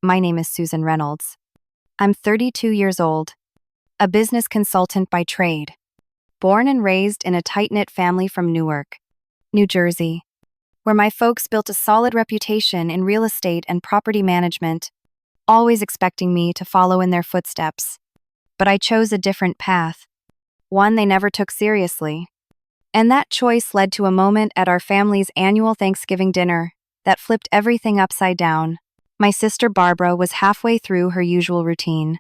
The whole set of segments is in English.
My name is Susan Reynolds. I'm 32 years old, a business consultant by trade, born and raised in a tight-knit family from Newark, New Jersey, where my folks built a solid reputation in real estate and property management, always expecting me to follow in their footsteps. But I chose a different path, one they never took seriously. And that choice led to a moment at our family's annual Thanksgiving dinner that flipped everything upside down. My sister Barbara was halfway through her usual routine,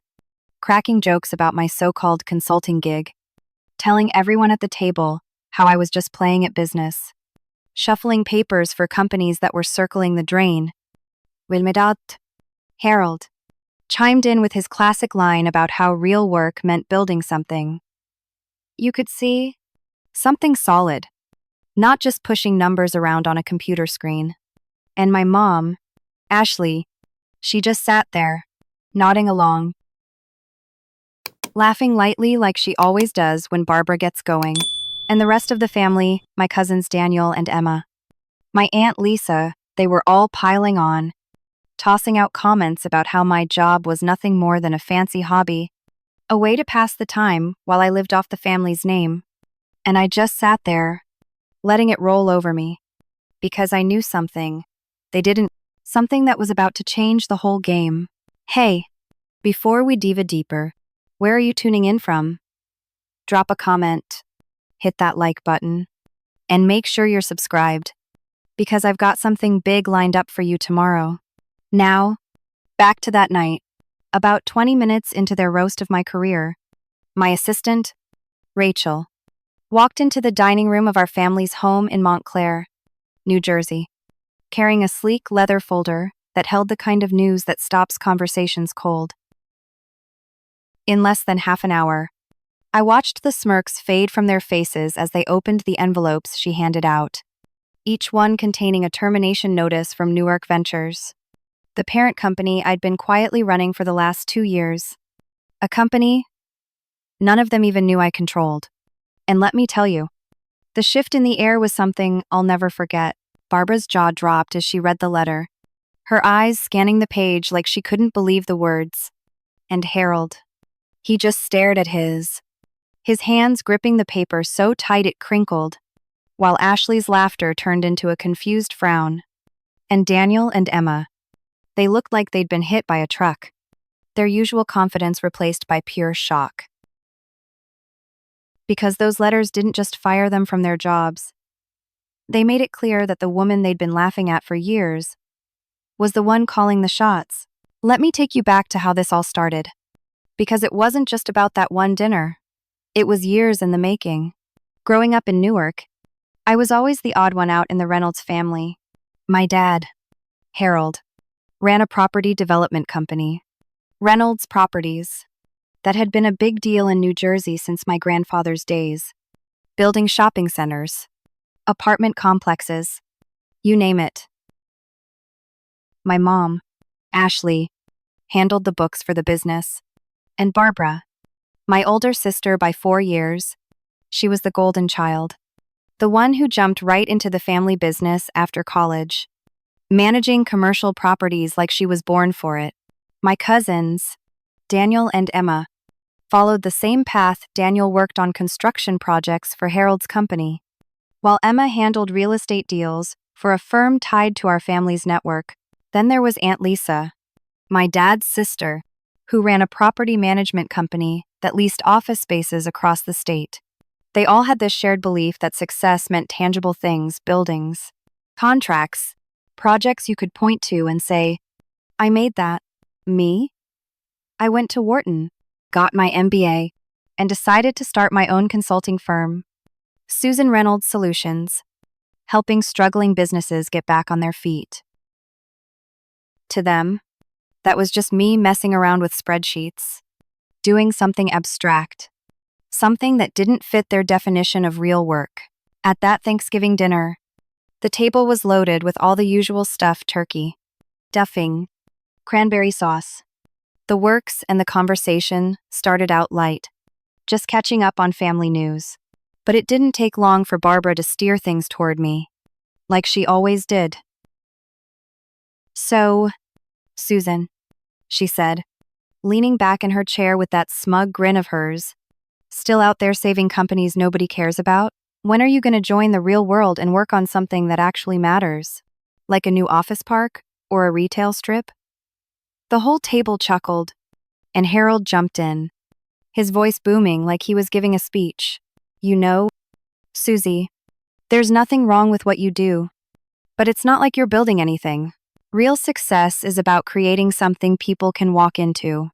cracking jokes about my so-called consulting gig, telling everyone at the table how I was just playing at business, shuffling papers for companies that were circling the drain. Wilmedat, Harold, chimed in with his classic line about how real work meant building something. You could see something solid, not just pushing numbers around on a computer screen. And my mom, Ashley, she just sat there, nodding along, laughing lightly like she always does when Barbara gets going. And the rest of the family, my cousins Daniel and Emma, my Aunt Lisa, they were all piling on, tossing out comments about how my job was nothing more than a fancy hobby, a way to pass the time while I lived off the family's name. And I just sat there, letting it roll over me, because I knew something they didn't, something that was about to change the whole game. Hey, before we dive deeper, where are you tuning in from? Drop a comment, hit that like button, and make sure you're subscribed, because I've got something big lined up for you tomorrow. Now, back to that night. About 20 minutes into their roast of my career, my assistant, Rachel, walked into the dining room of our family's home in Montclair, New Jersey, carrying a sleek leather folder that held the kind of news that stops conversations cold. In less than half an hour, I watched the smirks fade from their faces as they opened the envelopes she handed out, each one containing a termination notice from Newark Ventures, the parent company I'd been quietly running for the last 2 years. A company none of them even knew I controlled. And let me tell you, the shift in the air was something I'll never forget. Barbara's jaw dropped as she read the letter, her eyes scanning the page like she couldn't believe the words. And Harold, he just stared at his hands gripping the paper so tight it crinkled, while Ashley's laughter turned into a confused frown. And Daniel and Emma, they looked like they'd been hit by a truck, their usual confidence replaced by pure shock. Because those letters didn't just fire them from their jobs. They made it clear that the woman they'd been laughing at for years was the one calling the shots. Let me take you back to how this all started. Because it wasn't just about that one dinner. It was years in the making. Growing up in Newark, I was always the odd one out in the Reynolds family. My dad, Harold, ran a property development company, Reynolds Properties, that had been a big deal in New Jersey since my grandfather's days, building shopping centers, apartment complexes, you name it. My mom, Ashley, handled the books for the business, and Barbara, my older sister by 4 years, she was the golden child, the one who jumped right into the family business after college, managing commercial properties like she was born for it. My cousins, Daniel and Emma, followed the same path. Daniel worked on construction projects for Harold's company, while Emma handled real estate deals for a firm tied to our family's network. Then there was Aunt Lisa, my dad's sister, who ran a property management company that leased office spaces across the state. They all had this shared belief that success meant tangible things, buildings, contracts, projects you could point to and say, I made that. Me? I went to Wharton, got my MBA, and decided to start my own consulting firm, Susan Reynolds Solutions, helping struggling businesses get back on their feet. To them, that was just me messing around with spreadsheets, doing something abstract, something that didn't fit their definition of real work. At that Thanksgiving dinner, the table was loaded with all the usual stuff: turkey, stuffing, cranberry sauce, the works, and the conversation started out light, just catching up on family news. But it didn't take long for Barbara to steer things toward me, like she always did. So, Susan, she said, leaning back in her chair with that smug grin of hers. Still out there saving companies nobody cares about? When are you going to join the real world and work on something that actually matters? Like a new office park? Or a retail strip? The whole table chuckled, and Harold jumped in, his voice booming like he was giving a speech. You know, Susie, there's nothing wrong with what you do, but it's not like you're building anything. Real success is about creating something people can walk into,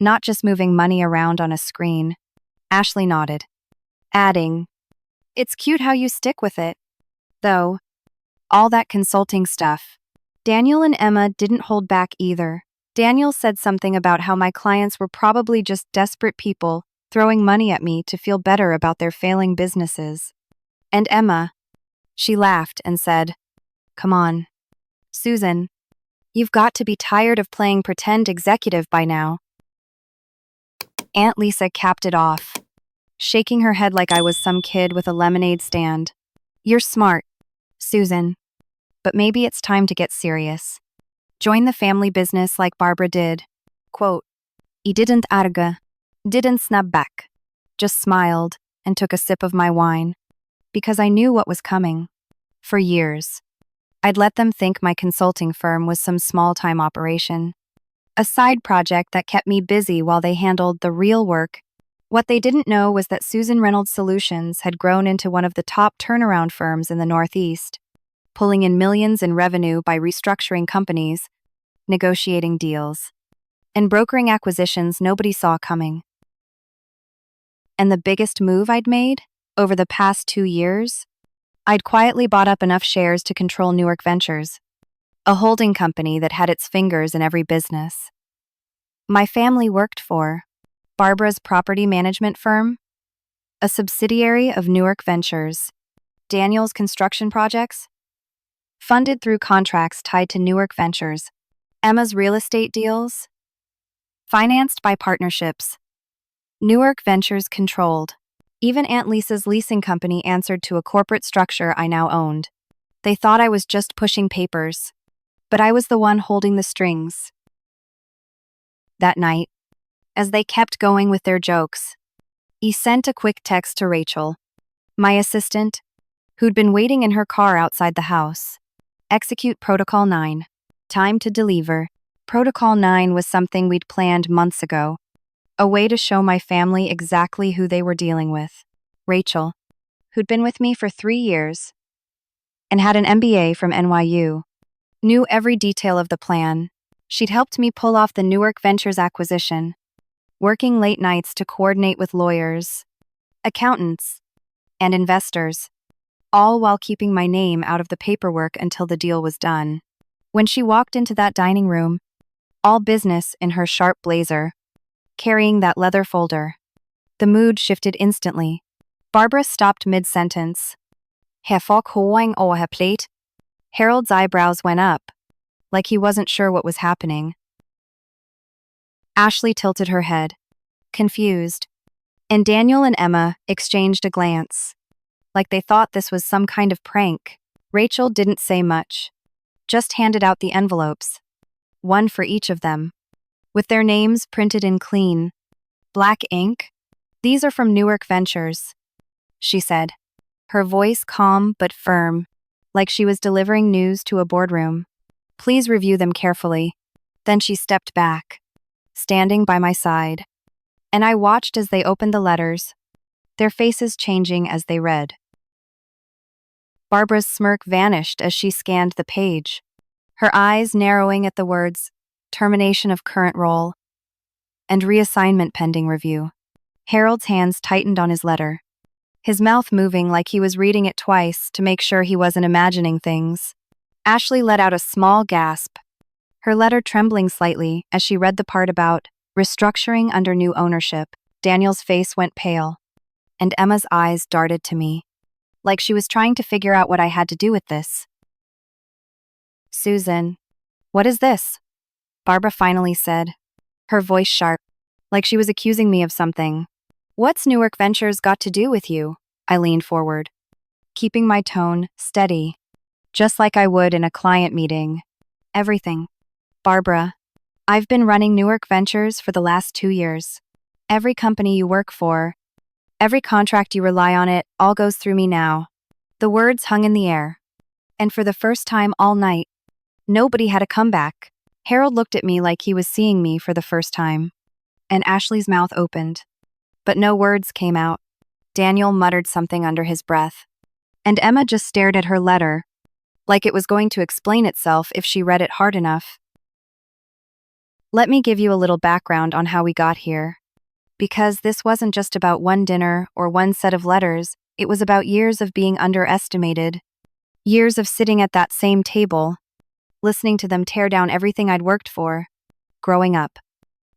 not just moving money around on a screen. Ashley nodded, adding, It's cute how you stick with it. Though, all that consulting stuff. Daniel and Emma didn't hold back either. Daniel said something about how my clients were probably just desperate people throwing money at me to feel better about their failing businesses. And Emma, she laughed and said, Come on, Susan, you've got to be tired of playing pretend executive by now. Aunt Lisa capped it off, shaking her head like I was some kid with a lemonade stand. You're smart, Susan, but maybe it's time to get serious. Join the family business like Barbara did. Quote, I didn't argue, didn't snub back, just smiled and took a sip of my wine, because I knew what was coming. For years, I'd let them think my consulting firm was some small-time operation, a side project that kept me busy while they handled the real work. What they didn't know was that Susan Reynolds Solutions had grown into one of the top turnaround firms in the Northeast, pulling in millions in revenue by restructuring companies, negotiating deals, and brokering acquisitions nobody saw coming. And the biggest move I'd made, over the past 2 years, I'd quietly bought up enough shares to control Newark Ventures, a holding company that had its fingers in every business my family worked for, Barbara's property management firm, a subsidiary of Newark Ventures, Daniel's construction projects, funded through contracts tied to Newark Ventures, Emma's real estate deals, financed by partnerships, Newark Ventures controlled. Even Aunt Lisa's leasing company answered to a corporate structure I now owned. They thought I was just pushing papers, but I was the one holding the strings. That night, as they kept going with their jokes, he sent a quick text to Rachel, my assistant, who'd been waiting in her car outside the house. Execute Protocol 9. Time to deliver. Protocol 9 was something we'd planned months ago, a way to show my family exactly who they were dealing with. Rachel, who'd been with me for 3 years and had an MBA from NYU, knew every detail of the plan. She'd helped me pull off the Newark Ventures acquisition, working late nights to coordinate with lawyers, accountants, and investors, all while keeping my name out of the paperwork until the deal was done. When she walked into that dining room, all business in her sharp blazer, carrying that leather folder, the mood shifted instantly. Barbara stopped mid-sentence. Her folk hoing over her plate. Harold's eyebrows went up, like he wasn't sure what was happening. Ashley tilted her head, confused, and Daniel and Emma exchanged a glance, like they thought this was some kind of prank. Rachel didn't say much, just handed out the envelopes, one for each of them, with their names printed in clean, black ink. These are from Newark Ventures, she said, her voice calm but firm, like she was delivering news to a boardroom. Please review them carefully. Then she stepped back, standing by my side, and I watched as they opened the letters, their faces changing as they read. Barbara's smirk vanished as she scanned the page, her eyes narrowing at the words, termination of current role, and reassignment pending review. Harold's hands tightened on his letter, his mouth moving like he was reading it twice to make sure he wasn't imagining things. Ashley let out a small gasp, her letter trembling slightly as she read the part about restructuring under new ownership. Daniel's face went pale, and Emma's eyes darted to me, like she was trying to figure out what I had to do with this. Susan, what is this? Barbara finally said, her voice sharp, like she was accusing me of something. What's Newark Ventures got to do with you? I leaned forward, keeping my tone steady, just like I would in a client meeting. Everything. Barbara, I've been running Newark Ventures for the last 2 years. Every company you work for, every contract you rely on it, all goes through me now." The words hung in the air. And for the first time all night, nobody had a comeback. Harold looked at me like he was seeing me for the first time. And Ashley's mouth opened. But no words came out. Daniel muttered something under his breath. And Emma just stared at her letter, like it was going to explain itself if she read it hard enough. Let me give you a little background on how we got here. Because this wasn't just about one dinner or one set of letters, it was about years of being underestimated. Years of sitting at that same table, listening to them tear down everything I'd worked for. Growing up,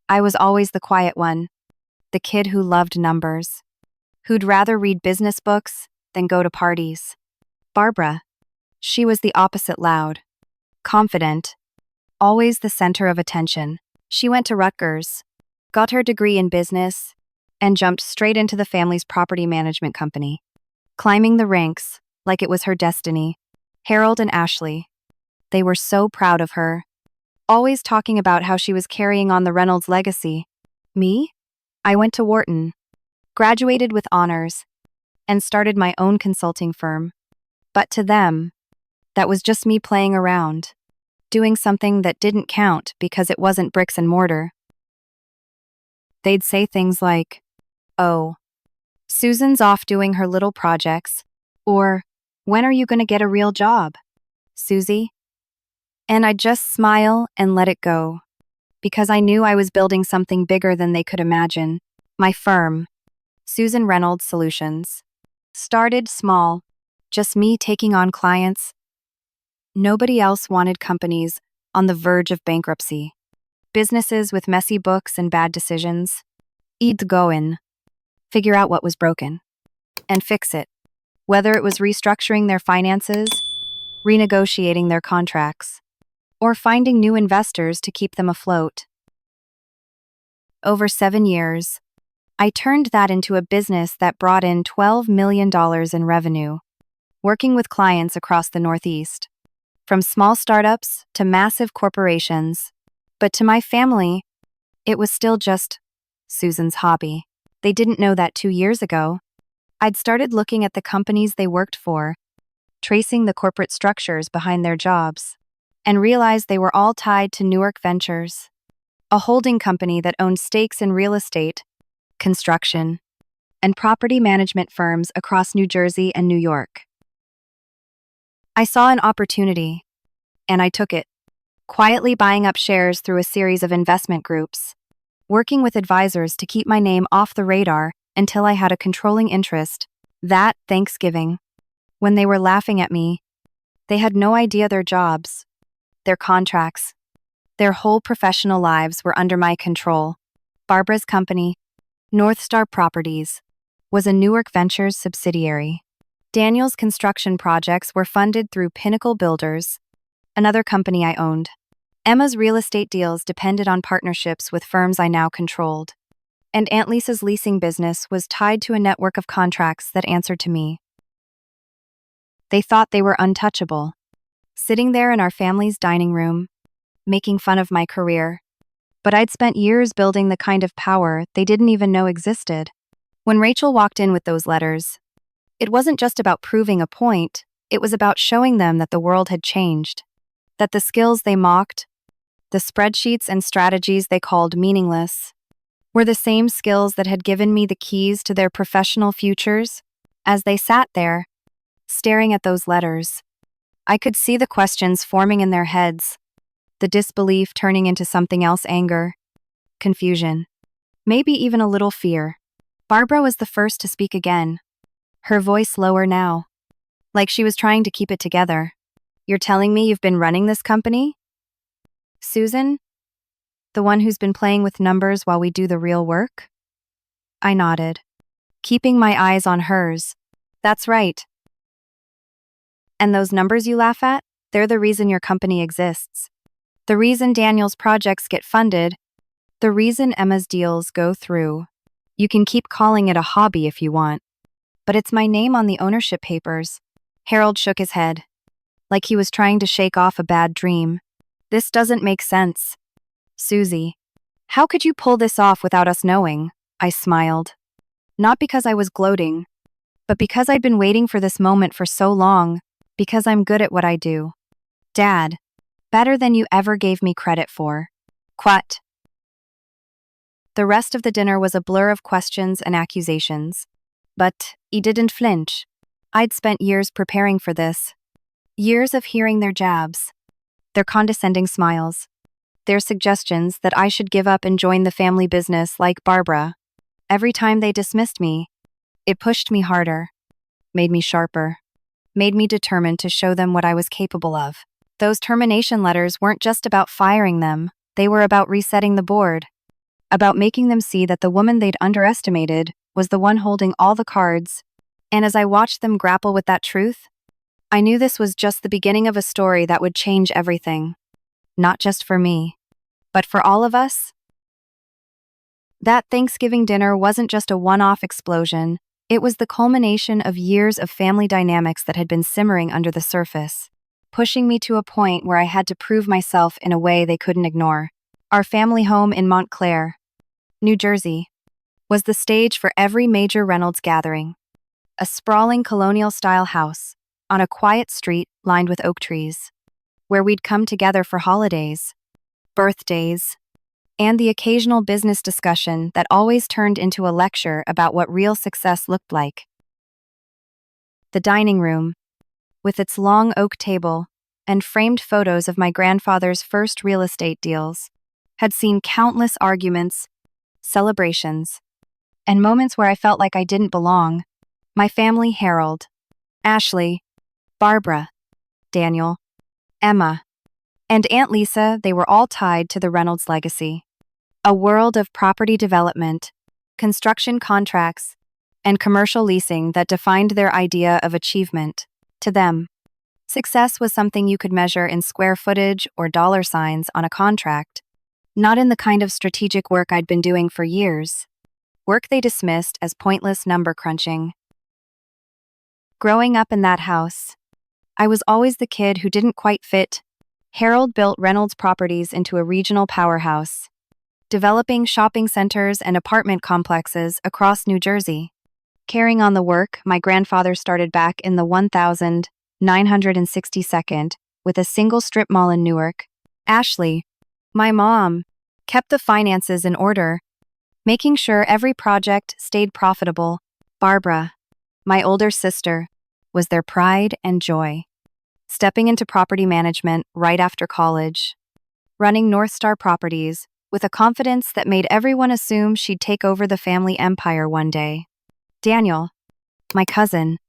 I was always the quiet one, the kid who loved numbers, who'd rather read business books than go to parties. Barbara, she was the opposite, loud, confident, always the center of attention. She went to Rutgers, got her degree in business, and jumped straight into the family's property management company, climbing the ranks like it was her destiny. Harold and Ashley, they were so proud of her, always talking about how she was carrying on the Reynolds legacy. Me? I went to Wharton, graduated with honors, and started my own consulting firm. But to them, that was just me playing around, doing something that didn't count because it wasn't bricks and mortar. They'd say things like, "Oh, Susan's off doing her little projects," or, "When are you going to get a real job, Susie?" And I'd just smile and let it go, because I knew I was building something bigger than they could imagine. My firm, Susan Reynolds Solutions, started small, just me taking on clients. Nobody else wanted companies on the verge of bankruptcy, businesses with messy books and bad decisions. I'd go in, figure out what was broken, and fix it, whether it was restructuring their finances, renegotiating their contracts, or finding new investors to keep them afloat. Over 7 years, I turned that into a business that brought in $12 million in revenue, working with clients across the Northeast, from small startups to massive corporations. But to my family, it was still just Susan's hobby. They didn't know that 2 years ago, I'd started looking at the companies they worked for, tracing the corporate structures behind their jobs, and realized they were all tied to Newark Ventures, a holding company that owned stakes in real estate, construction, and property management firms across New Jersey and New York. I saw an opportunity, and I took it, quietly buying up shares through a series of investment groups, working with advisors to keep my name off the radar until I had a controlling interest. That Thanksgiving, when they were laughing at me, they had no idea their jobs, their contracts, their whole professional lives were under my control. Barbara's company, North Star Properties, was a Newark Ventures subsidiary. Daniel's construction projects were funded through Pinnacle Builders, another company I owned. Emma's real estate deals depended on partnerships with firms I now controlled. And Aunt Lisa's leasing business was tied to a network of contracts that answered to me. They thought they were untouchable, sitting there in our family's dining room, making fun of my career. But I'd spent years building the kind of power they didn't even know existed. When Rachel walked in with those letters, it wasn't just about proving a point, it was about showing them that the world had changed, that the skills they mocked, the spreadsheets and strategies they called meaningless, were the same skills that had given me the keys to their professional futures. As they sat there, staring at those letters, I could see the questions forming in their heads, the disbelief turning into something else: anger, confusion, maybe even a little fear. Barbara was the first to speak again, her voice lower now, like she was trying to keep it together. "You're telling me you've been running this company, Susan? The one who's been playing with numbers while we do the real work?" I nodded, keeping my eyes on hers. "That's right. And those numbers you laugh at, they're the reason your company exists. The reason Daniel's projects get funded, the reason Emma's deals go through. You can keep calling it a hobby if you want, but it's my name on the ownership papers." Harold shook his head, like he was trying to shake off a bad dream. "This doesn't make sense, Susie, how could you pull this off without us knowing? I smiled. Not because I was gloating, but because I'd been waiting for this moment for so long, because I'm good at what I do. Dad, better than you ever gave me credit for. Quat. The rest of the dinner was a blur of questions and accusations. But he didn't flinch. I'd spent years preparing for this. Years of hearing their jabs, their condescending smiles, their suggestions that I should give up and join the family business like Barbara. Every time they dismissed me, it pushed me harder, made me sharper, made me determined to show them what I was capable of. Those termination letters weren't just about firing them, they were about resetting the board, about making them see that the woman they'd underestimated was the one holding all the cards. And as I watched them grapple with that truth, I knew this was just the beginning of a story that would change everything. Not just for me, but for all of us. That Thanksgiving dinner wasn't just a one-off explosion, it was the culmination of years of family dynamics that had been simmering under the surface, pushing me to a point where I had to prove myself in a way they couldn't ignore. Our family home in Montclair, New Jersey, was the stage for every major Reynolds gathering. A sprawling colonial-style house on a quiet street lined with oak trees, where we'd come together for holidays, birthdays, and the occasional business discussion that always turned into a lecture about what real success looked like. The dining room, with its long oak table and framed photos of my grandfather's first real estate deals, had seen countless arguments, celebrations, and moments where I felt like I didn't belong. My family, Harold, Ashley, Barbara, Daniel, Emma, and Aunt Lisa, they were all tied to the Reynolds legacy. A world of property development, construction contracts, and commercial leasing that defined their idea of achievement. To them, success was something you could measure in square footage or dollar signs on a contract, not in the kind of strategic work I'd been doing for years, work they dismissed as pointless number crunching. Growing up in that house, I was always the kid who didn't quite fit. Harold built Reynolds Properties into a regional powerhouse, developing shopping centers and apartment complexes across New Jersey. Carrying on the work my grandfather started back in the 1962nd with a single strip mall in Newark, Ashley, my mom, kept the finances in order, making sure every project stayed profitable. Barbara, my older sister, was their pride and joy, stepping into property management right after college, running North Star Properties with a confidence that made everyone assume she'd take over the family empire one day. Daniel, my cousin,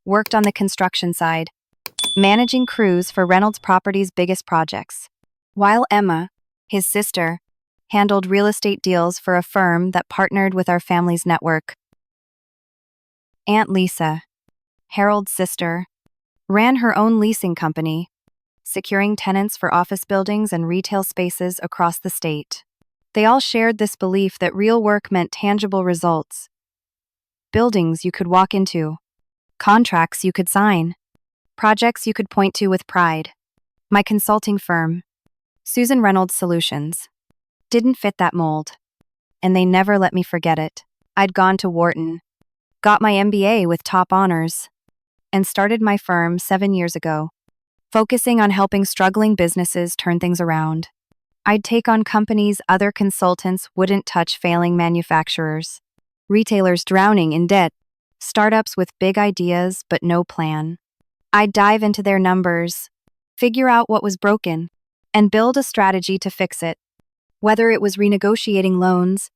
worked on the construction side, managing crews for Reynolds Properties' biggest projects, while Emma, his sister, handled real estate deals for a firm that partnered with our family's network. Aunt Lisa, Harold's sister, ran her own leasing company, securing tenants for office buildings and retail spaces across the state. They all shared this belief that real work meant tangible results. Buildings you could walk into, contracts you could sign, projects you could point to with pride. My consulting firm, Susan Reynolds Solutions, didn't fit that mold, and they never let me forget it. I'd gone to Wharton, got my MBA with top honors, and started my firm 7 years ago, focusing on helping struggling businesses turn things around. I'd take on companies other consultants wouldn't touch, failing manufacturers, retailers drowning in debt, startups with big ideas but no plan. I'd dive into their numbers, figure out what was broken, and build a strategy to fix it. Whether it was renegotiating loans,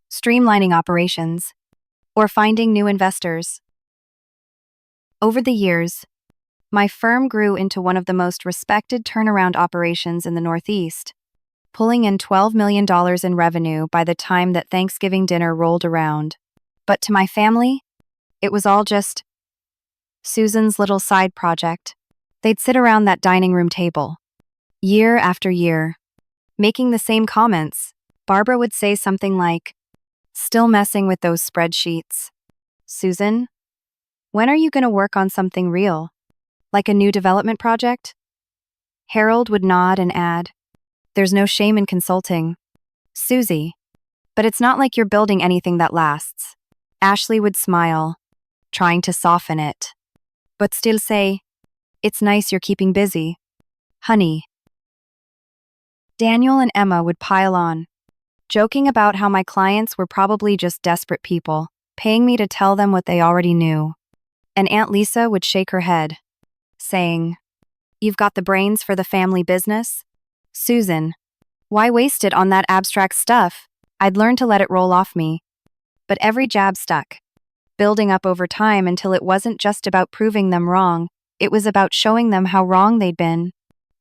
streamlining operations, or finding new investors. Over the years, my firm grew into one of the most respected turnaround operations in the Northeast, pulling in $12 million in revenue by the time that Thanksgiving dinner rolled around. But to my family, it was all just Susan's little side project. They'd sit around that dining room table, year after year, making the same comments. Barbara would say something like, "Still messing with those spreadsheets. Susan, when are you going to work on something real? Like a new development project?" Harold would nod and add, There's no shame in consulting. Susie. But it's not like you're building anything that lasts. Ashley would smile, trying to soften it, but still say, "It's nice you're keeping busy. Honey." Daniel and Emma would pile on, joking about how my clients were probably just desperate people, paying me to tell them what they already knew. And Aunt Lisa would shake her head, saying, "You've got the brains for the family business? Susan, why waste it on that abstract stuff? I'd learned to let it roll off me." But every jab stuck, building up over time until it wasn't just about proving them wrong, it was about showing them how wrong they'd been.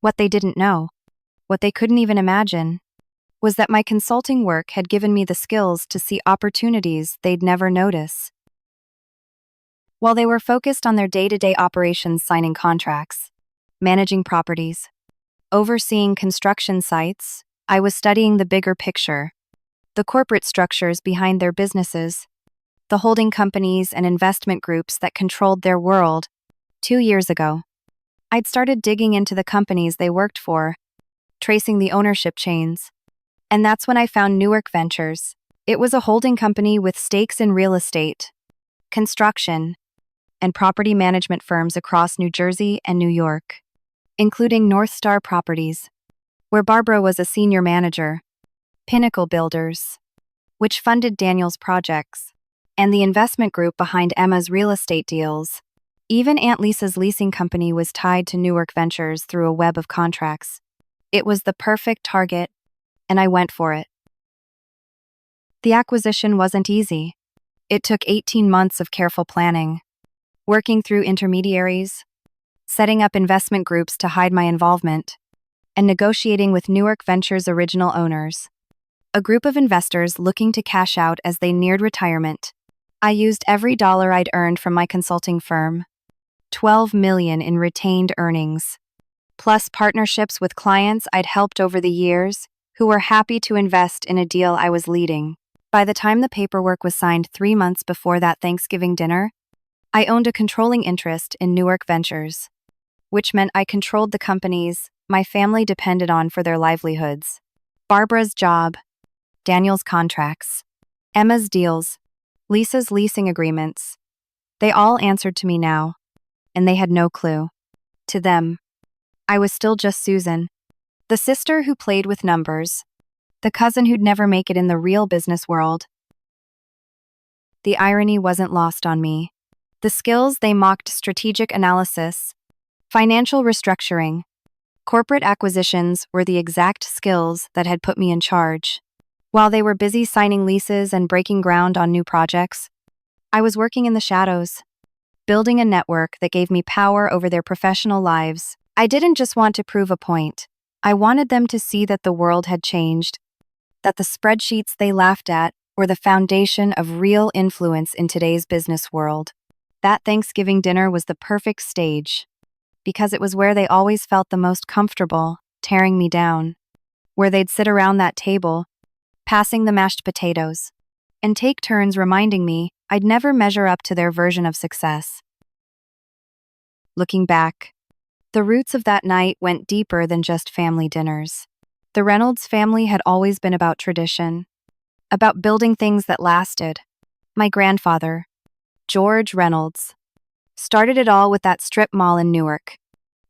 What they didn't know, what they couldn't even imagine, was that my consulting work had given me the skills to see opportunities they'd never notice. While they were focused on their day-to-day operations, signing contracts, managing properties, overseeing construction sites, I was studying the bigger picture, the corporate structures behind their businesses, the holding companies and investment groups that controlled their world. 2 years ago, I'd started digging into the companies they worked for, tracing the ownership chains. And that's when I found Newark Ventures. It was a holding company with stakes in real estate, construction, and property management firms across New Jersey and New York, including North Star Properties, where Barbara was a senior manager, Pinnacle Builders, which funded Daniel's projects, and the investment group behind Emma's real estate deals. Even Aunt Lisa's leasing company was tied to Newark Ventures through a web of contracts. It was the perfect target, and I went for it. The acquisition wasn't easy. It took 18 months of careful planning, working through intermediaries, setting up investment groups to hide my involvement, and negotiating with Newark Ventures' original owners, a group of investors looking to cash out as they neared retirement. I used every dollar I'd earned from my consulting firm, $12 million in retained earnings, plus partnerships with clients I'd helped over the years who were happy to invest in a deal I was leading. By the time the paperwork was signed 3 months before that Thanksgiving dinner, I owned a controlling interest in Newark Ventures, which meant I controlled the companies my family depended on for their livelihoods. Barbara's job, Daniel's contracts, Emma's deals, Lisa's leasing agreements. They all answered to me now, and they had no clue. To them, I was still just Susan, the sister who played with numbers, the cousin who'd never make it in the real business world. The irony wasn't lost on me. The skills they mocked: strategic analysis, financial restructuring, corporate acquisitions, were the exact skills that had put me in charge. While they were busy signing leases and breaking ground on new projects, I was working in the shadows, building a network that gave me power over their professional lives. I didn't just want to prove a point. I wanted them to see that the world had changed, that the spreadsheets they laughed at were the foundation of real influence in today's business world. That Thanksgiving dinner was the perfect stage, because it was where they always felt the most comfortable, tearing me down, where they'd sit around that table, passing the mashed potatoes, and take turns reminding me I'd never measure up to their version of success. Looking back, the roots of that night went deeper than just family dinners. The Reynolds family had always been about tradition, about building things that lasted. My grandfather, George Reynolds, started it all with that strip mall in Newark,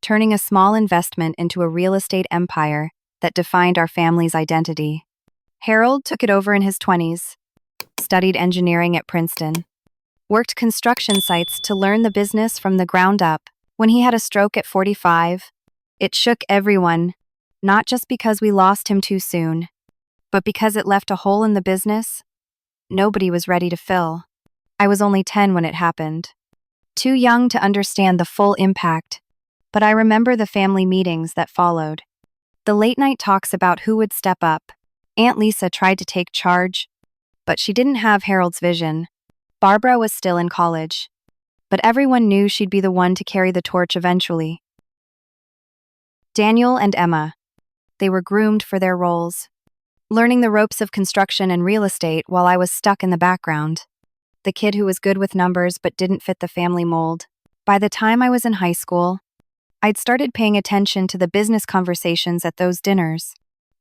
turning a small investment into a real estate empire that defined our family's identity. Harold took it over in his 20s, studied engineering at Princeton, worked construction sites to learn the business from the ground up. When he had a stroke at 45, it shook everyone, not just because we lost him too soon, but because it left a hole in the business nobody was ready to fill. I was only 10 when it happened, too young to understand the full impact, but I remember the family meetings that followed. The late-night talks about who would step up. Aunt Lisa tried to take charge, but she didn't have Harold's vision. Barbara was still in college, but everyone knew she'd be the one to carry the torch eventually. Daniel and Emma, they were groomed for their roles, learning the ropes of construction and real estate while I was stuck in the background, the kid who was good with numbers but didn't fit the family mold. By the time I was in high school, I'd started paying attention to the business conversations at those dinners.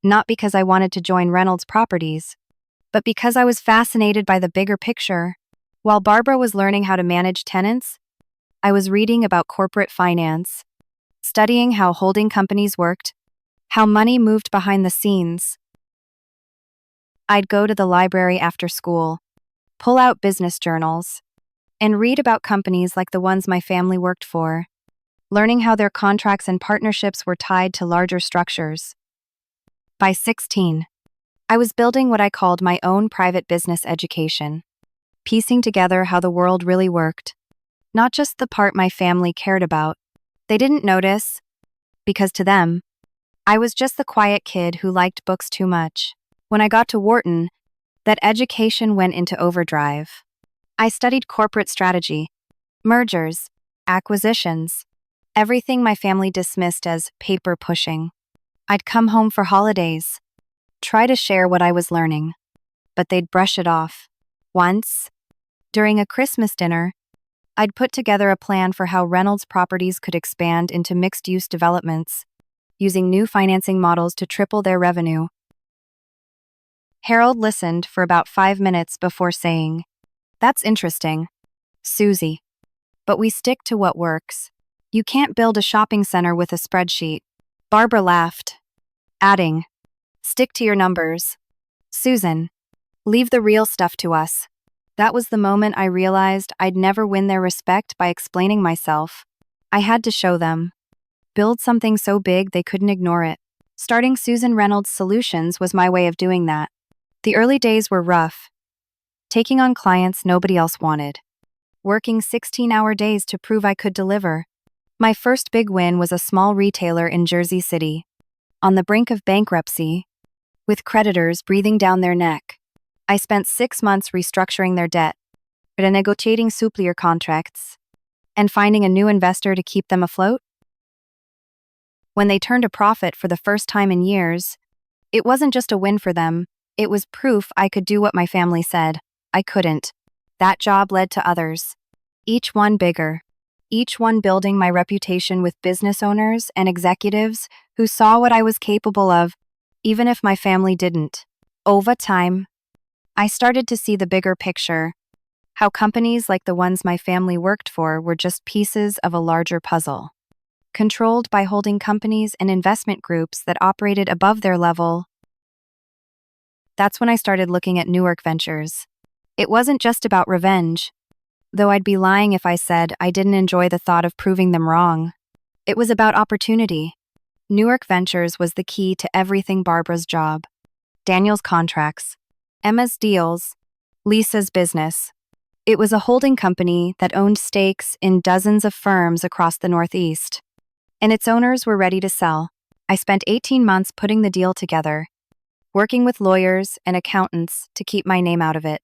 not because I wanted to join Reynolds Properties, but because I was fascinated by the bigger picture. While Barbara was learning how to manage tenants, I was reading about corporate finance, studying how holding companies worked, how money moved behind the scenes. I'd go to the library after school, pull out business journals, and read about companies like the ones my family worked for, learning how their contracts and partnerships were tied to larger structures. By 16, I was building what I called my own private business education, piecing together how the world really worked, not just the part my family cared about. They didn't notice, because to them, I was just the quiet kid who liked books too much. When I got to Wharton, that education went into overdrive. I studied corporate strategy, mergers, acquisitions, everything my family dismissed as paper pushing. I'd come home for holidays, try to share what I was learning, but they'd brush it off. Once, during a Christmas dinner, I'd put together a plan for how Reynolds Properties could expand into mixed-use developments, using new financing models to triple their revenue. Harold listened for about 5 minutes before saying, "That's interesting, Susie. But we stick to what works. You can't build a shopping center with a spreadsheet." Barbara laughed, adding, "Stick to your numbers. Susan, leave the real stuff to us." That was the moment I realized I'd never win their respect by explaining myself. I had to show them. Build something so big they couldn't ignore it. Starting Susan Reynolds Solutions was my way of doing that. The early days were rough, taking on clients nobody else wanted, working 16-hour days to prove I could deliver. My first big win was a small retailer in Jersey City, on the brink of bankruptcy, with creditors breathing down their neck. I spent 6 months restructuring their debt, renegotiating supplier contracts, and finding a new investor to keep them afloat. When they turned a profit for the first time in years, it wasn't just a win for them, it was proof I could do what my family said I couldn't. That job led to others, each one bigger, each one building my reputation with business owners and executives who saw what I was capable of, even if my family didn't. Over time, I started to see the bigger picture, how companies like the ones my family worked for were just pieces of a larger puzzle, controlled by holding companies and investment groups that operated above their level. That's when I started looking at Newark Ventures. It wasn't just about revenge, though I'd be lying if I said I didn't enjoy the thought of proving them wrong. It was about opportunity. Newark Ventures was the key to everything: Barbara's job, Daniel's contracts, Emma's deals, Lisa's business. It was a holding company that owned stakes in dozens of firms across the Northeast, and its owners were ready to sell. I spent 18 months putting the deal together, working with lawyers and accountants to keep my name out of it,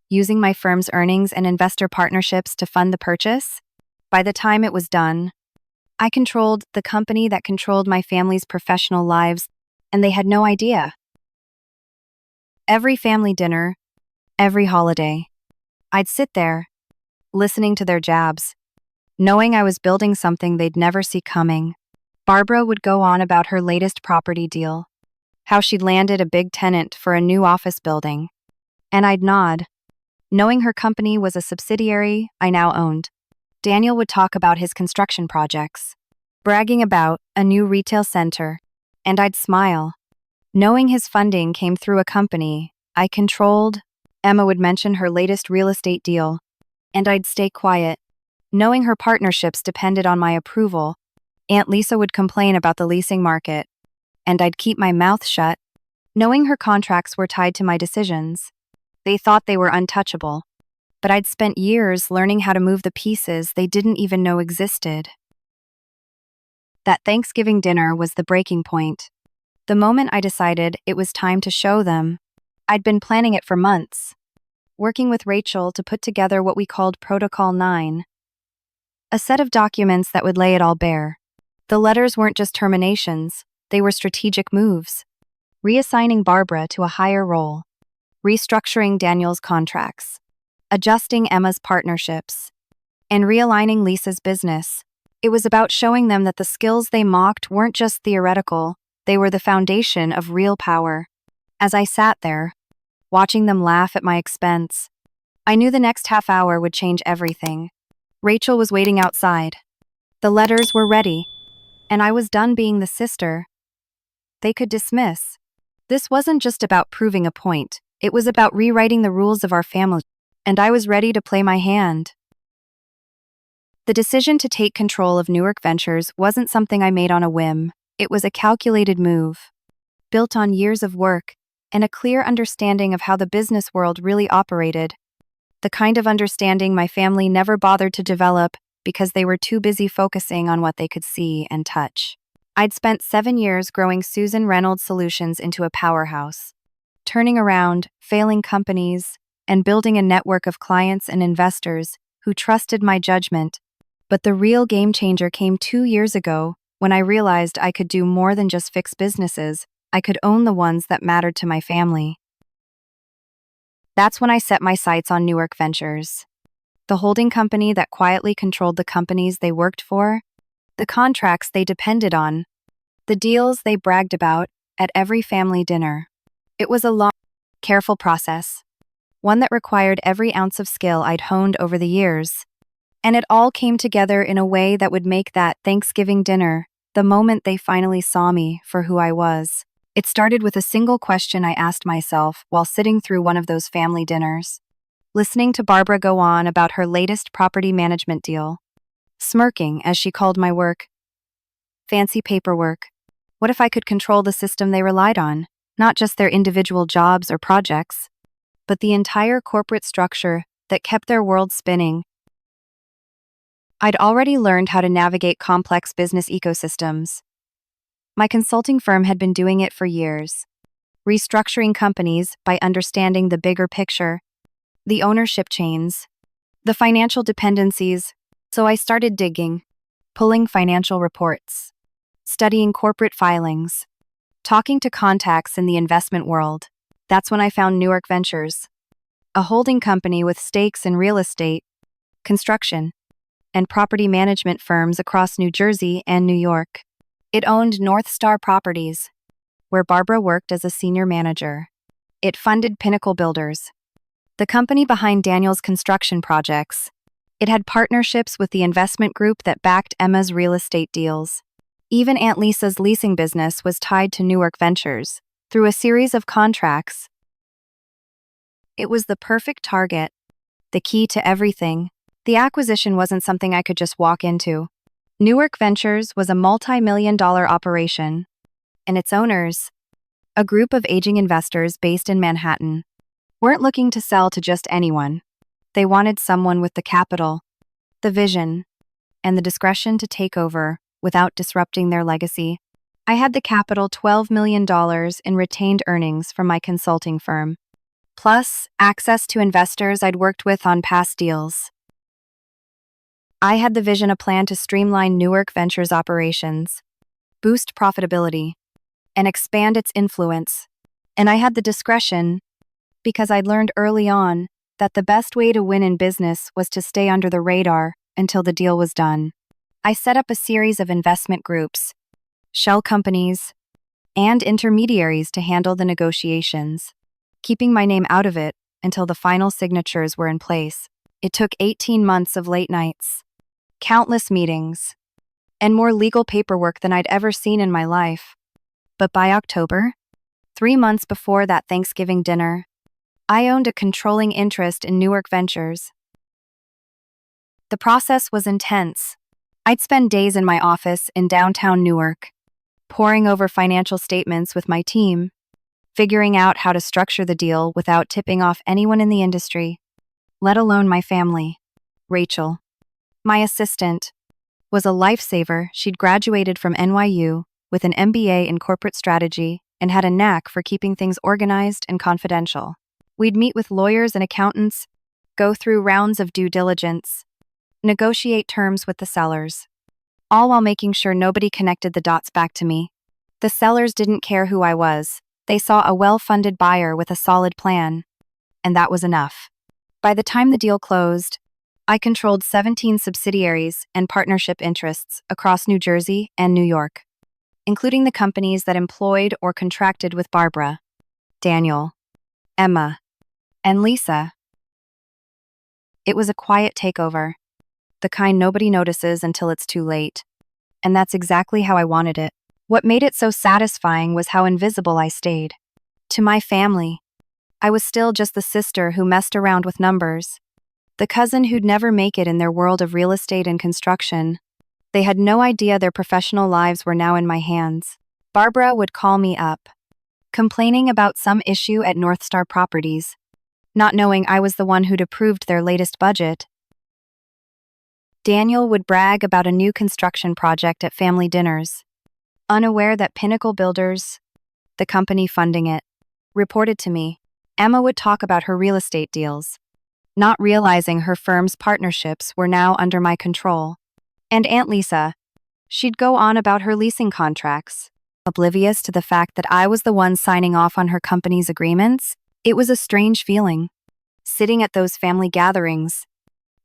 using my firm's earnings and investor partnerships to fund the purchase. By the time it was done, I controlled the company that controlled my family's professional lives, and they had no idea. Every family dinner, every holiday, I'd sit there, listening to their jabs, knowing I was building something they'd never see coming. Barbara would go on about her latest property deal, how she'd landed a big tenant for a new office building, and I'd nod, knowing her company was a subsidiary I now owned. Daniel would talk about his construction projects, bragging about a new retail center, and I'd smile, knowing his funding came through a company I controlled. Emma would mention her latest real estate deal, and I'd stay quiet, knowing her partnerships depended on my approval. Aunt Lisa would complain about the leasing market, and I'd keep my mouth shut, knowing her contracts were tied to my decisions. They thought they were untouchable, but I'd spent years learning how to move the pieces they didn't even know existed. That Thanksgiving dinner was the breaking point. The moment I decided it was time to show them. I'd been planning it for months, working with Rachel to put together what we called Protocol 9, a set of documents that would lay it all bare. The letters weren't just terminations, they were strategic moves, reassigning Barbara to a higher role, restructuring Daniel's contracts, adjusting Emma's partnerships, and realigning Lisa's business. It was about showing them that the skills they mocked weren't just theoretical, They were the foundation of real power. As I sat there, watching them laugh at my expense, I knew the next half hour would change everything. Rachel was waiting outside. The letters were ready, and I was done being the sister they could dismiss. This wasn't just about proving a point, it was about rewriting the rules of our family, and I was ready to play my hand. The decision to take control of Newark Ventures wasn't something I made on a whim, it was a calculated move, built on years of work and a clear understanding of how the business world really operated. The kind of understanding my family never bothered to develop because they were too busy focusing on what they could see and touch. I'd spent 7 years growing Susan Reynolds Solutions into a powerhouse, turning around failing companies and building a network of clients and investors who trusted my judgment. But the real game changer came 2 years ago when I realized I could do more than just fix businesses, I could own the ones that mattered to my family. That's when I set my sights on Newark Ventures, the holding company that quietly controlled the companies they worked for, the contracts they depended on, the deals they bragged about at every family dinner. It was a long, careful process, one that required every ounce of skill I'd honed over the years. And it all came together in a way that would make that Thanksgiving dinner the moment they finally saw me for who I was. It started with a single question I asked myself while sitting through one of those family dinners, listening to Barbara go on about her latest property management deal, smirking as she called my work fancy paperwork. What if I could control the system they relied on, not just their individual jobs or projects, but the entire corporate structure that kept their world spinning? I'd already learned how to navigate complex business ecosystems. My consulting firm had been doing it for years, restructuring companies by understanding the bigger picture, the ownership chains, the financial dependencies. So I started digging, pulling financial reports, studying corporate filings, talking to contacts in the investment world. That's when I found Newark Ventures, a holding company with stakes in real estate, construction, and property management firms across New Jersey and New York. It owned North Star Properties, where Barbara worked as a senior manager. It funded Pinnacle Builders, the company behind Daniel's construction projects. It had partnerships with the investment group that backed Emma's real estate deals. Even Aunt Lisa's leasing business was tied to Newark Ventures through a series of contracts. It was the perfect target, the key to everything. The acquisition wasn't something I could just walk into. Newark Ventures was a multi-million-dollar operation, and its owners, a group of aging investors based in Manhattan, weren't looking to sell to just anyone. They wanted someone with the capital, the vision, and the discretion to take over without disrupting their legacy. I had the capital $12 million in retained earnings from my consulting firm, plus access to investors I'd worked with on past deals. I had the vision, a plan to streamline Newark Ventures operations, boost profitability, and expand its influence. And I had the discretion, because I'd learned early on that the best way to win in business was to stay under the radar until the deal was done. I set up a series of investment groups, shell companies, and intermediaries to handle the negotiations, keeping my name out of it until the final signatures were in place. It took 18 months of late nights, countless meetings, and more legal paperwork than I'd ever seen in my life. But by October, 3 months before that Thanksgiving dinner, I owned a controlling interest in Newark Ventures. The process was intense. I'd spend days in my office in downtown Newark, poring over financial statements with my team, figuring out how to structure the deal without tipping off anyone in the industry, let alone my family. Rachel, my assistant, was a lifesaver. She'd graduated from NYU with an MBA in corporate strategy and had a knack for keeping things organized and confidential. We'd meet with lawyers and accountants, go through rounds of due diligence, negotiate terms with the sellers, all while making sure nobody connected the dots back to me. The sellers didn't care who I was. They saw a well-funded buyer with a solid plan, and that was enough. By the time the deal closed, I controlled 17 subsidiaries and partnership interests across New Jersey and New York. including the companies that employed or contracted with Barbara, Daniel, Emma, and Lisa. It was a quiet takeover, the kind nobody notices until it's too late. And that's exactly how I wanted it. What made it so satisfying was how invisible I stayed. To my family, I was still just the sister who messed around with numbers, the cousin who'd never make it in their world of real estate and construction. They had no idea their professional lives were now in my hands. Barbara would call me up, complaining about some issue at North Star Properties, not knowing I was the one who'd approved their latest budget. Daniel would brag about a new construction project at family dinners, unaware that Pinnacle Builders, the company funding it, reported to me. Emma would talk about her real estate deals, not realizing her firm's partnerships were now under my control. And Aunt Lisa, she'd go on about her leasing contracts, oblivious to the fact that I was the one signing off on her company's agreements. It was a strange feeling, sitting at those family gatherings,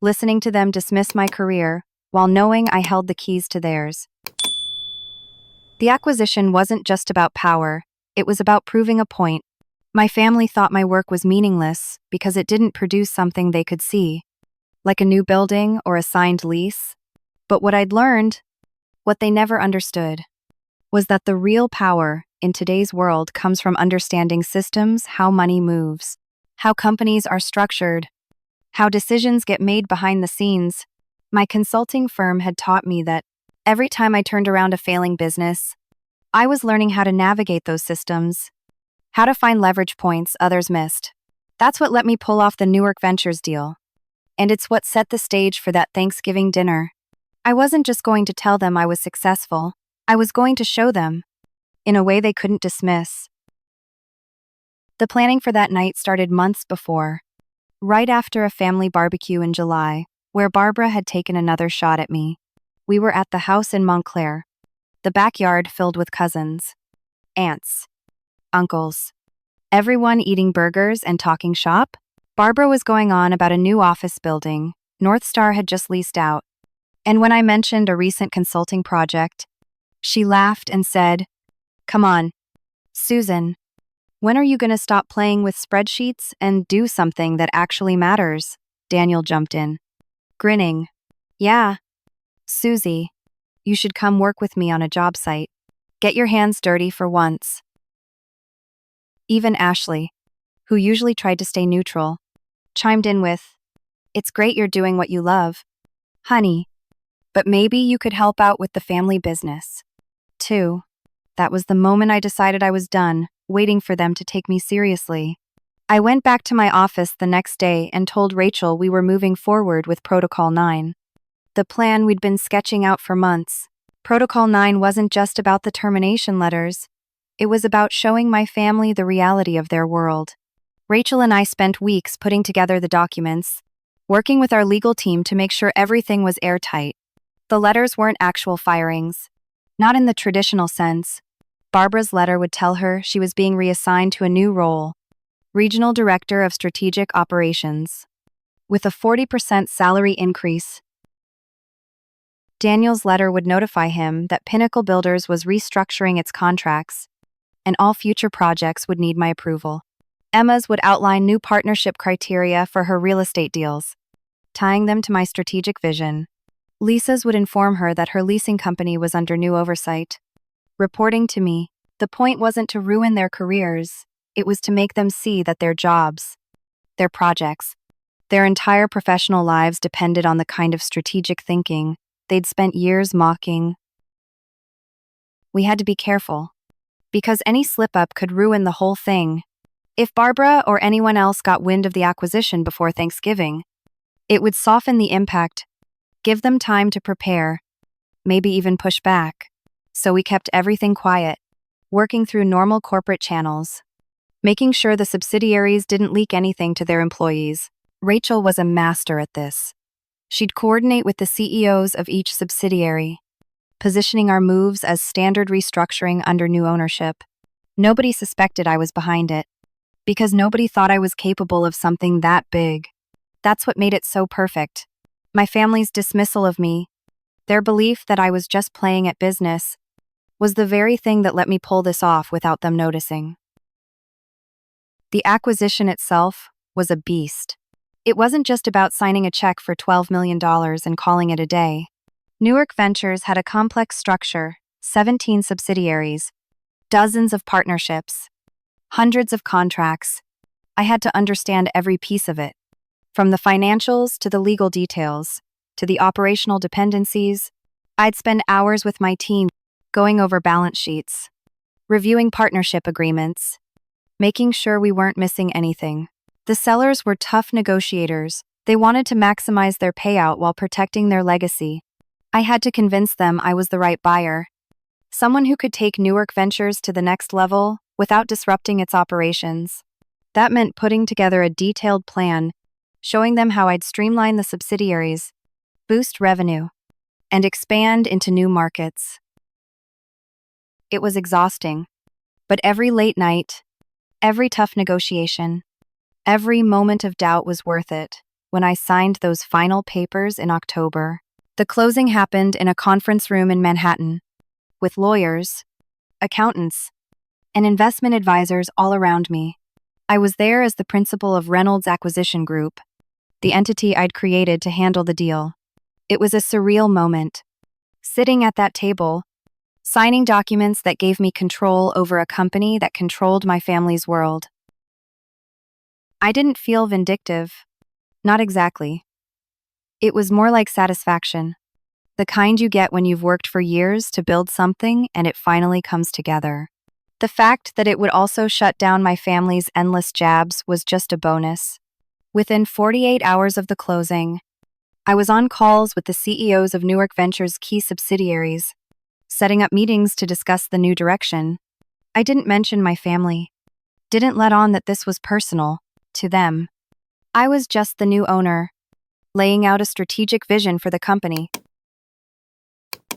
listening to them dismiss my career while knowing I held the keys to theirs. The acquisition wasn't just about power, it was about proving a point. My family thought my work was meaningless because it didn't produce something they could see, like a new building or a signed lease. But what I'd learned, what they never understood, was that the real power in today's world comes from understanding systems, how money moves, how companies are structured, how decisions get made behind the scenes. My consulting firm had taught me that every time I turned around a failing business, I was learning how to navigate those systems, how to find leverage points others missed. That's what let me pull off the Newark Ventures deal. And it's what set the stage for that Thanksgiving dinner. I wasn't just going to tell them I was successful, I was going to show them, in a way they couldn't dismiss. The planning for that night started months before, right after a family barbecue in July, where Barbara had taken another shot at me. We were at the house in Montclair, the backyard filled with cousins, aunts, uncles, everyone eating burgers and talking shop. Barbara was going on about a new office building North Star had just leased out, and when I mentioned a recent consulting project, she laughed and said, "Come on, Susan, when are you going to stop playing with spreadsheets and do something that actually matters?" Daniel jumped in, grinning. "Yeah, Susie, you should come work with me on a job site. Get your hands dirty for once." Even Ashley, who usually tried to stay neutral, chimed in with, "It's great you're doing what you love, honey, but maybe you could help out with the family business, too." That was the moment I decided I was done, waiting for them to take me seriously. I went back to my office the next day and told Rachel we were moving forward with Protocol 9. The plan we'd been sketching out for months. Protocol 9 wasn't just about the termination letters. It was about showing my family the reality of their world. Rachel and I spent weeks putting together the documents, working with our legal team to make sure everything was airtight. The letters weren't actual firings, not in the traditional sense. Barbara's letter would tell her she was being reassigned to a new role, Regional Director of Strategic Operations, with a 40% salary increase. Daniel's letter would notify him that Pinnacle Builders was restructuring its contracts, and all future projects would need my approval. Emma's would outline new partnership criteria for her real estate deals, tying them to my strategic vision. Lisa's would inform her that her leasing company was under new oversight, reporting to me. The point wasn't to ruin their careers, it was to make them see that their jobs, their projects, their entire professional lives depended on the kind of strategic thinking they'd spent years mocking. We had to be careful, because any slip-up could ruin the whole thing. If Barbara or anyone else got wind of the acquisition before Thanksgiving, it would soften the impact, give them time to prepare, maybe even push back. So we kept everything quiet, working through normal corporate channels, making sure the subsidiaries didn't leak anything to their employees. Rachel was a master at this. She'd coordinate with the CEOs of each subsidiary, positioning our moves as standard restructuring under new ownership. Nobody suspected I was behind it, because nobody thought I was capable of something that big. That's what made it so perfect. My family's dismissal of me, their belief that I was just playing at business, was the very thing that let me pull this off without them noticing. The acquisition itself was a beast. It wasn't just about signing a check for $12 million and calling it a day. Newark Ventures had a complex structure, 17 subsidiaries, dozens of partnerships, hundreds of contracts. I had to understand every piece of it, from the financials to the legal details, to the operational dependencies. I'd spend hours with my team going over balance sheets, reviewing partnership agreements, making sure we weren't missing anything. The sellers were tough negotiators. They wanted to maximize their payout while protecting their legacy. I had to convince them I was the right buyer, someone who could take Newark Ventures to the next level without disrupting its operations. That meant putting together a detailed plan, showing them how I'd streamline the subsidiaries, boost revenue, and expand into new markets. It was exhausting, but every late night, every tough negotiation, every moment of doubt was worth it. When I signed those final papers in October, the closing happened in a conference room in Manhattan, with lawyers, accountants, and investment advisors all around me. I was there as the principal of Reynolds Acquisition Group, the entity I'd created to handle the deal. It was a surreal moment, sitting at that table, signing documents that gave me control over a company that controlled my family's world. I didn't feel vindictive. Not exactly. It was more like satisfaction, the kind you get when you've worked for years to build something and it finally comes together. The fact that it would also shut down my family's endless jabs was just a bonus. Within 48 hours of the closing, I was on calls with the CEOs of Newark Ventures' key subsidiaries, setting up meetings to discuss the new direction. I didn't mention my family, didn't let on that this was personal to them. I was just the new owner, laying out a strategic vision for the company.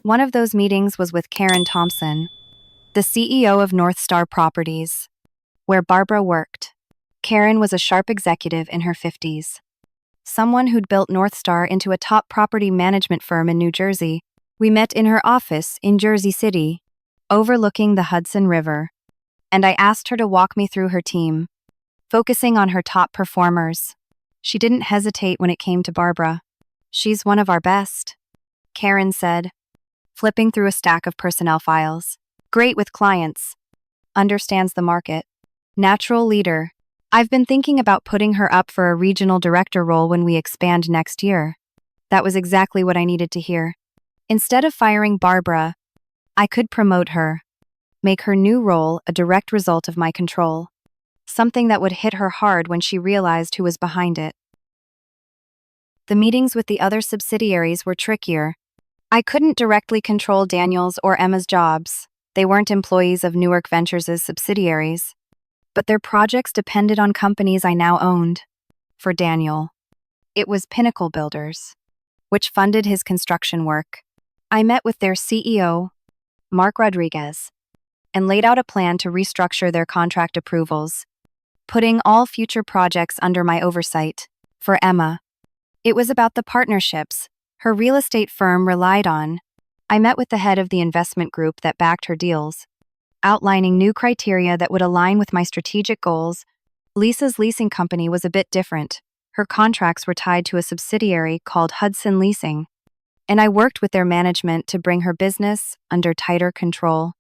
One of those meetings was with Karen Thompson, the CEO of North Star Properties, where Barbara worked. Karen was a sharp executive in her 50s, someone who'd built North Star into a top property management firm in New Jersey. We met in her office in Jersey City, overlooking the Hudson River, and I asked her to walk me through her team, focusing on her top performers. She didn't hesitate when it came to Barbara. "She's one of our best," Karen said, flipping through a stack of personnel files. "Great with clients, understands the market, natural leader. I've been thinking about putting her up for a regional director role when we expand next year." That was exactly what I needed to hear. Instead of firing Barbara, I could promote her, make her new role a direct result of my control, something that would hit her hard when she realized who was behind it. The meetings with the other subsidiaries were trickier. I couldn't directly control Daniel's or Emma's jobs. They weren't employees of Newark Ventures' subsidiaries, but their projects depended on companies I now owned. For Daniel, it was Pinnacle Builders, which funded his construction work. I met with their CEO, Mark Rodriguez, and laid out a plan to restructure their contract approvals, putting all future projects under my oversight. For Emma, it was about the partnerships her real estate firm relied on. I met with the head of the investment group that backed her deals, outlining new criteria that would align with my strategic goals. Lisa's leasing company was a bit different. Her contracts were tied to a subsidiary called Hudson Leasing, and I worked with their management to bring her business under tighter control,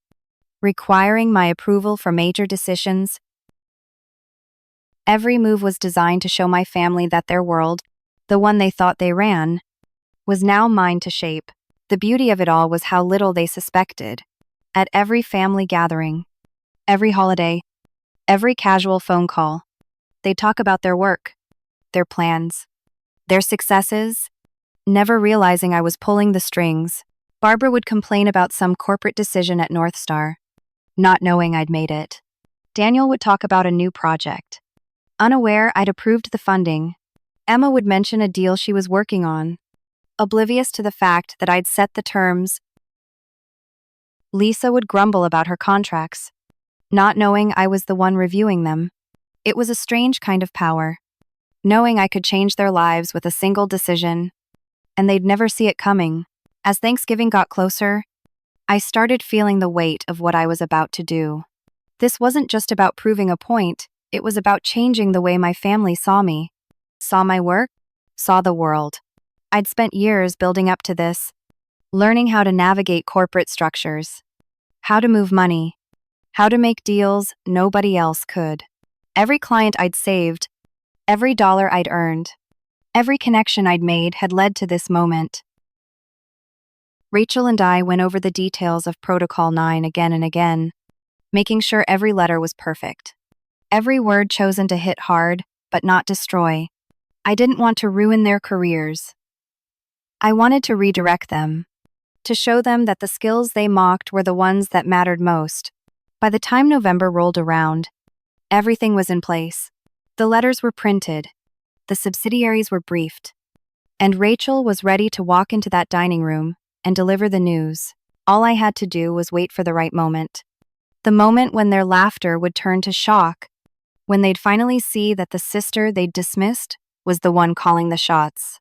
requiring my approval for major decisions. Every move was designed to show my family that their world, the one they thought they ran, was now mine to shape. The beauty of it all was how little they suspected. At every family gathering, every holiday, every casual phone call, they'd talk about their work, their plans, their successes, never realizing I was pulling the strings. Barbara would complain about some corporate decision at North Star, not knowing I'd made it. Daniel would talk about a new project, unaware I'd approved the funding. Emma would mention a deal she was working on, oblivious to the fact that I'd set the terms. Lisa would grumble about her contracts, not knowing I was the one reviewing them. It was a strange kind of power, knowing I could change their lives with a single decision, and they'd never see it coming. As Thanksgiving got closer, I started feeling the weight of what I was about to do. This wasn't just about proving a point, it was about changing the way my family saw me. Saw my work, saw the world. I'd spent years building up to this, learning how to navigate corporate structures, how to move money, how to make deals nobody else could. Every client I'd saved, every dollar I'd earned, every connection I'd made had led to this moment. Rachel and I went over the details of Protocol 9 again and again, making sure every letter was perfect. Every word chosen to hit hard, but not destroy. I didn't want to ruin their careers. I wanted to redirect them, to show them that the skills they mocked were the ones that mattered most. By the time November rolled around, everything was in place. The letters were printed, the subsidiaries were briefed, and Rachel was ready to walk into that dining room and deliver the news. All I had to do was wait for the right moment. The moment when their laughter would turn to shock, when they'd finally see that the sister they'd dismissed was the one calling the shots.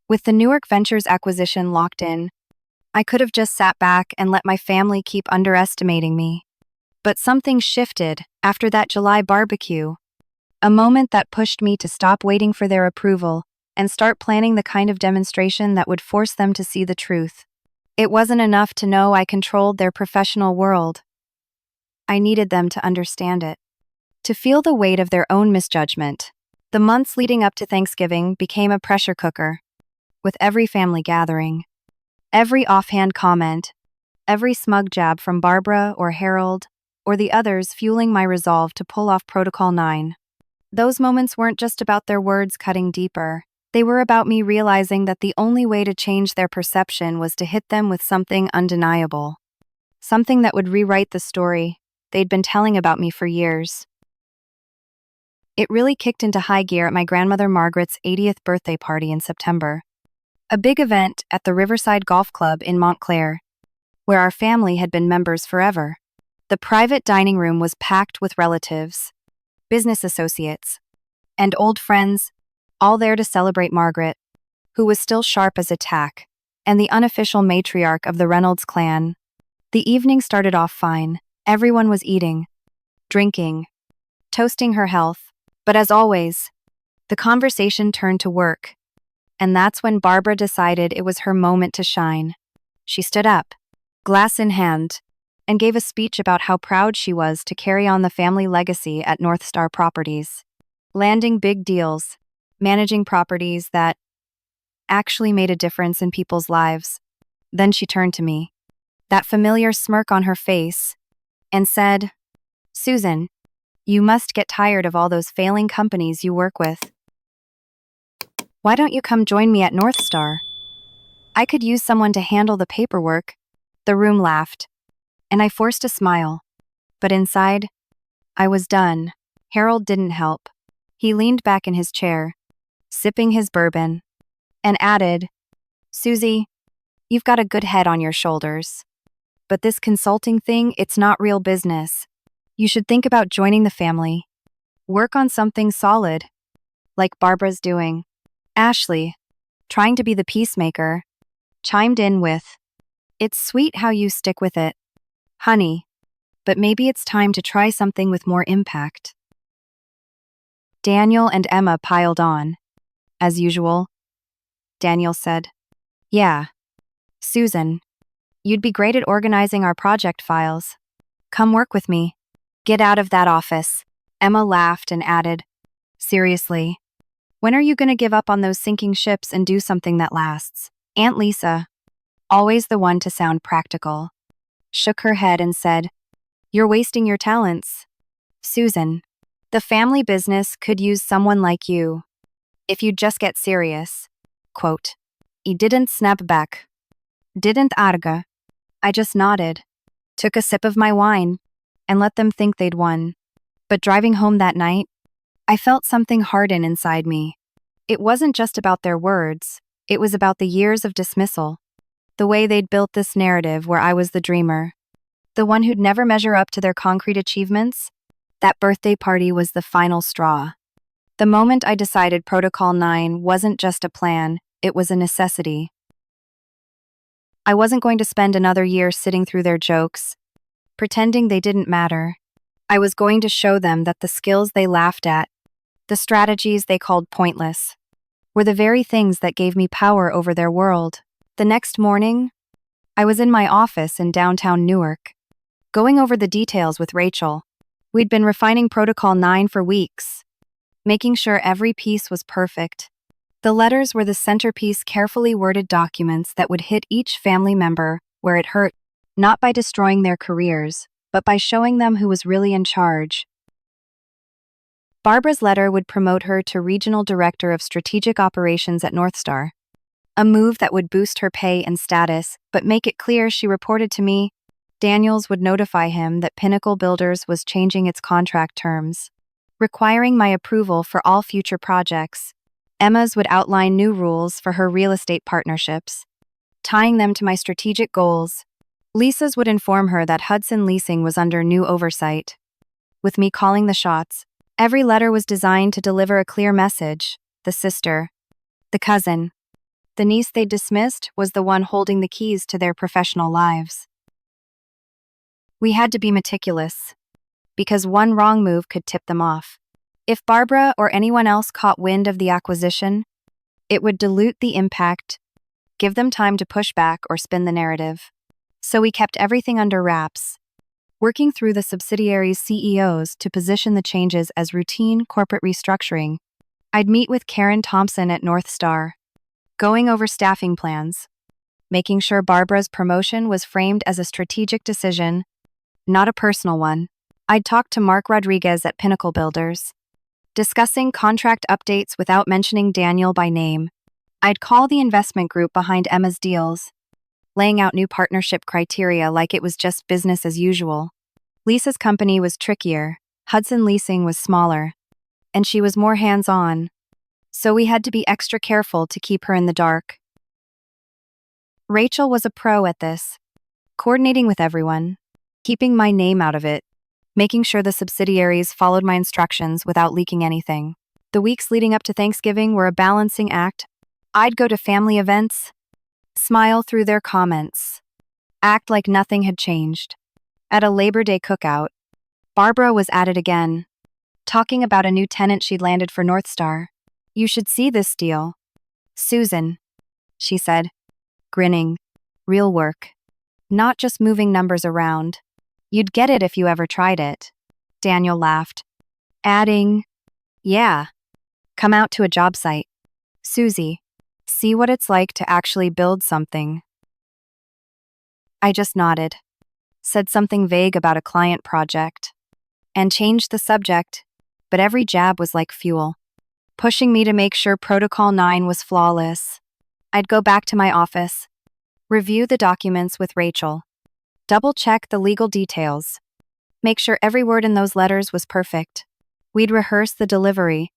With the Newark Ventures acquisition locked in, I could have just sat back and let my family keep underestimating me. But something shifted after that July barbecue, a moment that pushed me to stop waiting for their approval and start planning the kind of demonstration that would force them to see the truth. It wasn't enough to know I controlled their professional world. I needed them to understand it, to feel the weight of their own misjudgment. The months leading up to Thanksgiving became a pressure cooker, with every family gathering, every offhand comment, every smug jab from Barbara or Harold or the others fueling my resolve to pull off Protocol 9. Those moments weren't just about their words cutting deeper. They were about me realizing that the only way to change their perception was to hit them with something undeniable, something that would rewrite the story they'd been telling about me for years. It really kicked into high gear at my grandmother Margaret's 80th birthday party in September. A big event at the Riverside Golf Club in Montclair, where our family had been members forever. The private dining room was packed with relatives, business associates, and old friends, all there to celebrate Margaret, who was still sharp as a tack, and the unofficial matriarch of the Reynolds clan. The evening started off fine. Everyone was eating, drinking, toasting her health, but as always, the conversation turned to work. And that's when Barbara decided it was her moment to shine. She stood up, glass in hand, and gave a speech about how proud she was to carry on the family legacy at North Star Properties, landing big deals, managing properties that actually made a difference in people's lives. Then she turned to me, that familiar smirk on her face, and said, "Susan, you must get tired of all those failing companies you work with. Why don't you come join me at North Star? I could use someone to handle the paperwork." The room laughed, and I forced a smile. But inside, I was done. Harold didn't help. He leaned back in his chair, sipping his bourbon, and added, "Susie, you've got a good head on your shoulders. But this consulting thing, it's not real business. You should think about joining the family. Work on something solid, like Barbara's doing." Ashley, trying to be the peacemaker, chimed in with, "It's sweet how you stick with it, honey, but maybe it's time to try something with more impact." Daniel and Emma piled on. As usual, Daniel said, "Yeah, Susan, you'd be great at organizing our project files. Come work with me. Get out of that office." Emma laughed and added, "Seriously, when are you going to give up on those sinking ships and do something that lasts?" Aunt Lisa, always the one to sound practical, shook her head and said, "You're wasting your talents, Susan. The family business could use someone like you. If you'd just get serious." Quote, "I didn't snap back. Didn't argue. I just nodded, took a sip of my wine, and let them think they'd won." But driving home that night, I felt something harden inside me. It wasn't just about their words, it was about the years of dismissal. The way they'd built this narrative where I was the dreamer, the one who'd never measure up to their concrete achievements. That birthday party was the final straw. The moment I decided Protocol 9 wasn't just a plan, it was a necessity. I wasn't going to spend another year sitting through their jokes, pretending they didn't matter. I was going to show them that the skills they laughed at, the strategies they called pointless, were the very things that gave me power over their world. The next morning, I was in my office in downtown Newark, going over the details with Rachel. We'd been refining Protocol 9 for weeks, making sure every piece was perfect. The letters were the centerpiece, carefully worded documents that would hit each family member where it hurt, not by destroying their careers, but by showing them who was really in charge. Barbara's letter would promote her to Regional Director of Strategic Operations at Northstar, a move that would boost her pay and status, but make it clear, she reported to me, Daniels would notify him that Pinnacle Builders was changing its contract terms, requiring my approval for all future projects. Emma's would outline new rules for her real estate partnerships, tying them to my strategic goals. Lisa's would inform her that Hudson Leasing was under new oversight, with me calling the shots. Every letter was designed to deliver a clear message. The sister, the cousin, the niece they'd dismissed was the one holding the keys to their professional lives. We had to be meticulous, because one wrong move could tip them off. If Barbara or anyone else caught wind of the acquisition, it would dilute the impact, give them time to push back or spin the narrative. So we kept everything under wraps, working through the subsidiaries' CEOs to position the changes as routine corporate restructuring. I'd meet with Karen Thompson at Northstar, going over staffing plans, making sure Barbara's promotion was framed as a strategic decision, not a personal one. I'd talk to Mark Rodriguez at Pinnacle Builders, discussing contract updates without mentioning Daniel by name. I'd call the investment group behind Emma's deals, laying out new partnership criteria like it was just business as usual. Lisa's company was trickier, Hudson Leasing was smaller, and she was more hands-on, so we had to be extra careful to keep her in the dark. Rachel was a pro at this, coordinating with everyone, keeping my name out of it, making sure the subsidiaries followed my instructions without leaking anything. The weeks leading up to Thanksgiving were a balancing act. I'd go to family events, smile through their comments, act like nothing had changed. At a Labor Day cookout, Barbara was at it again, talking about a new tenant she'd landed for Northstar. You should see this deal. Susan, she said, grinning. Real work. Not just moving numbers around. You'd get it if you ever tried it. Daniel laughed, adding, yeah, come out to a job site. Susie, see what it's like to actually build something. I just nodded, said something vague about a client project, and changed the subject, but every jab was like fuel, pushing me to make sure Protocol 9 was flawless. I'd go back to my office, review the documents with Rachel, double-check the legal details, make sure every word in those letters was perfect. We'd rehearse the delivery,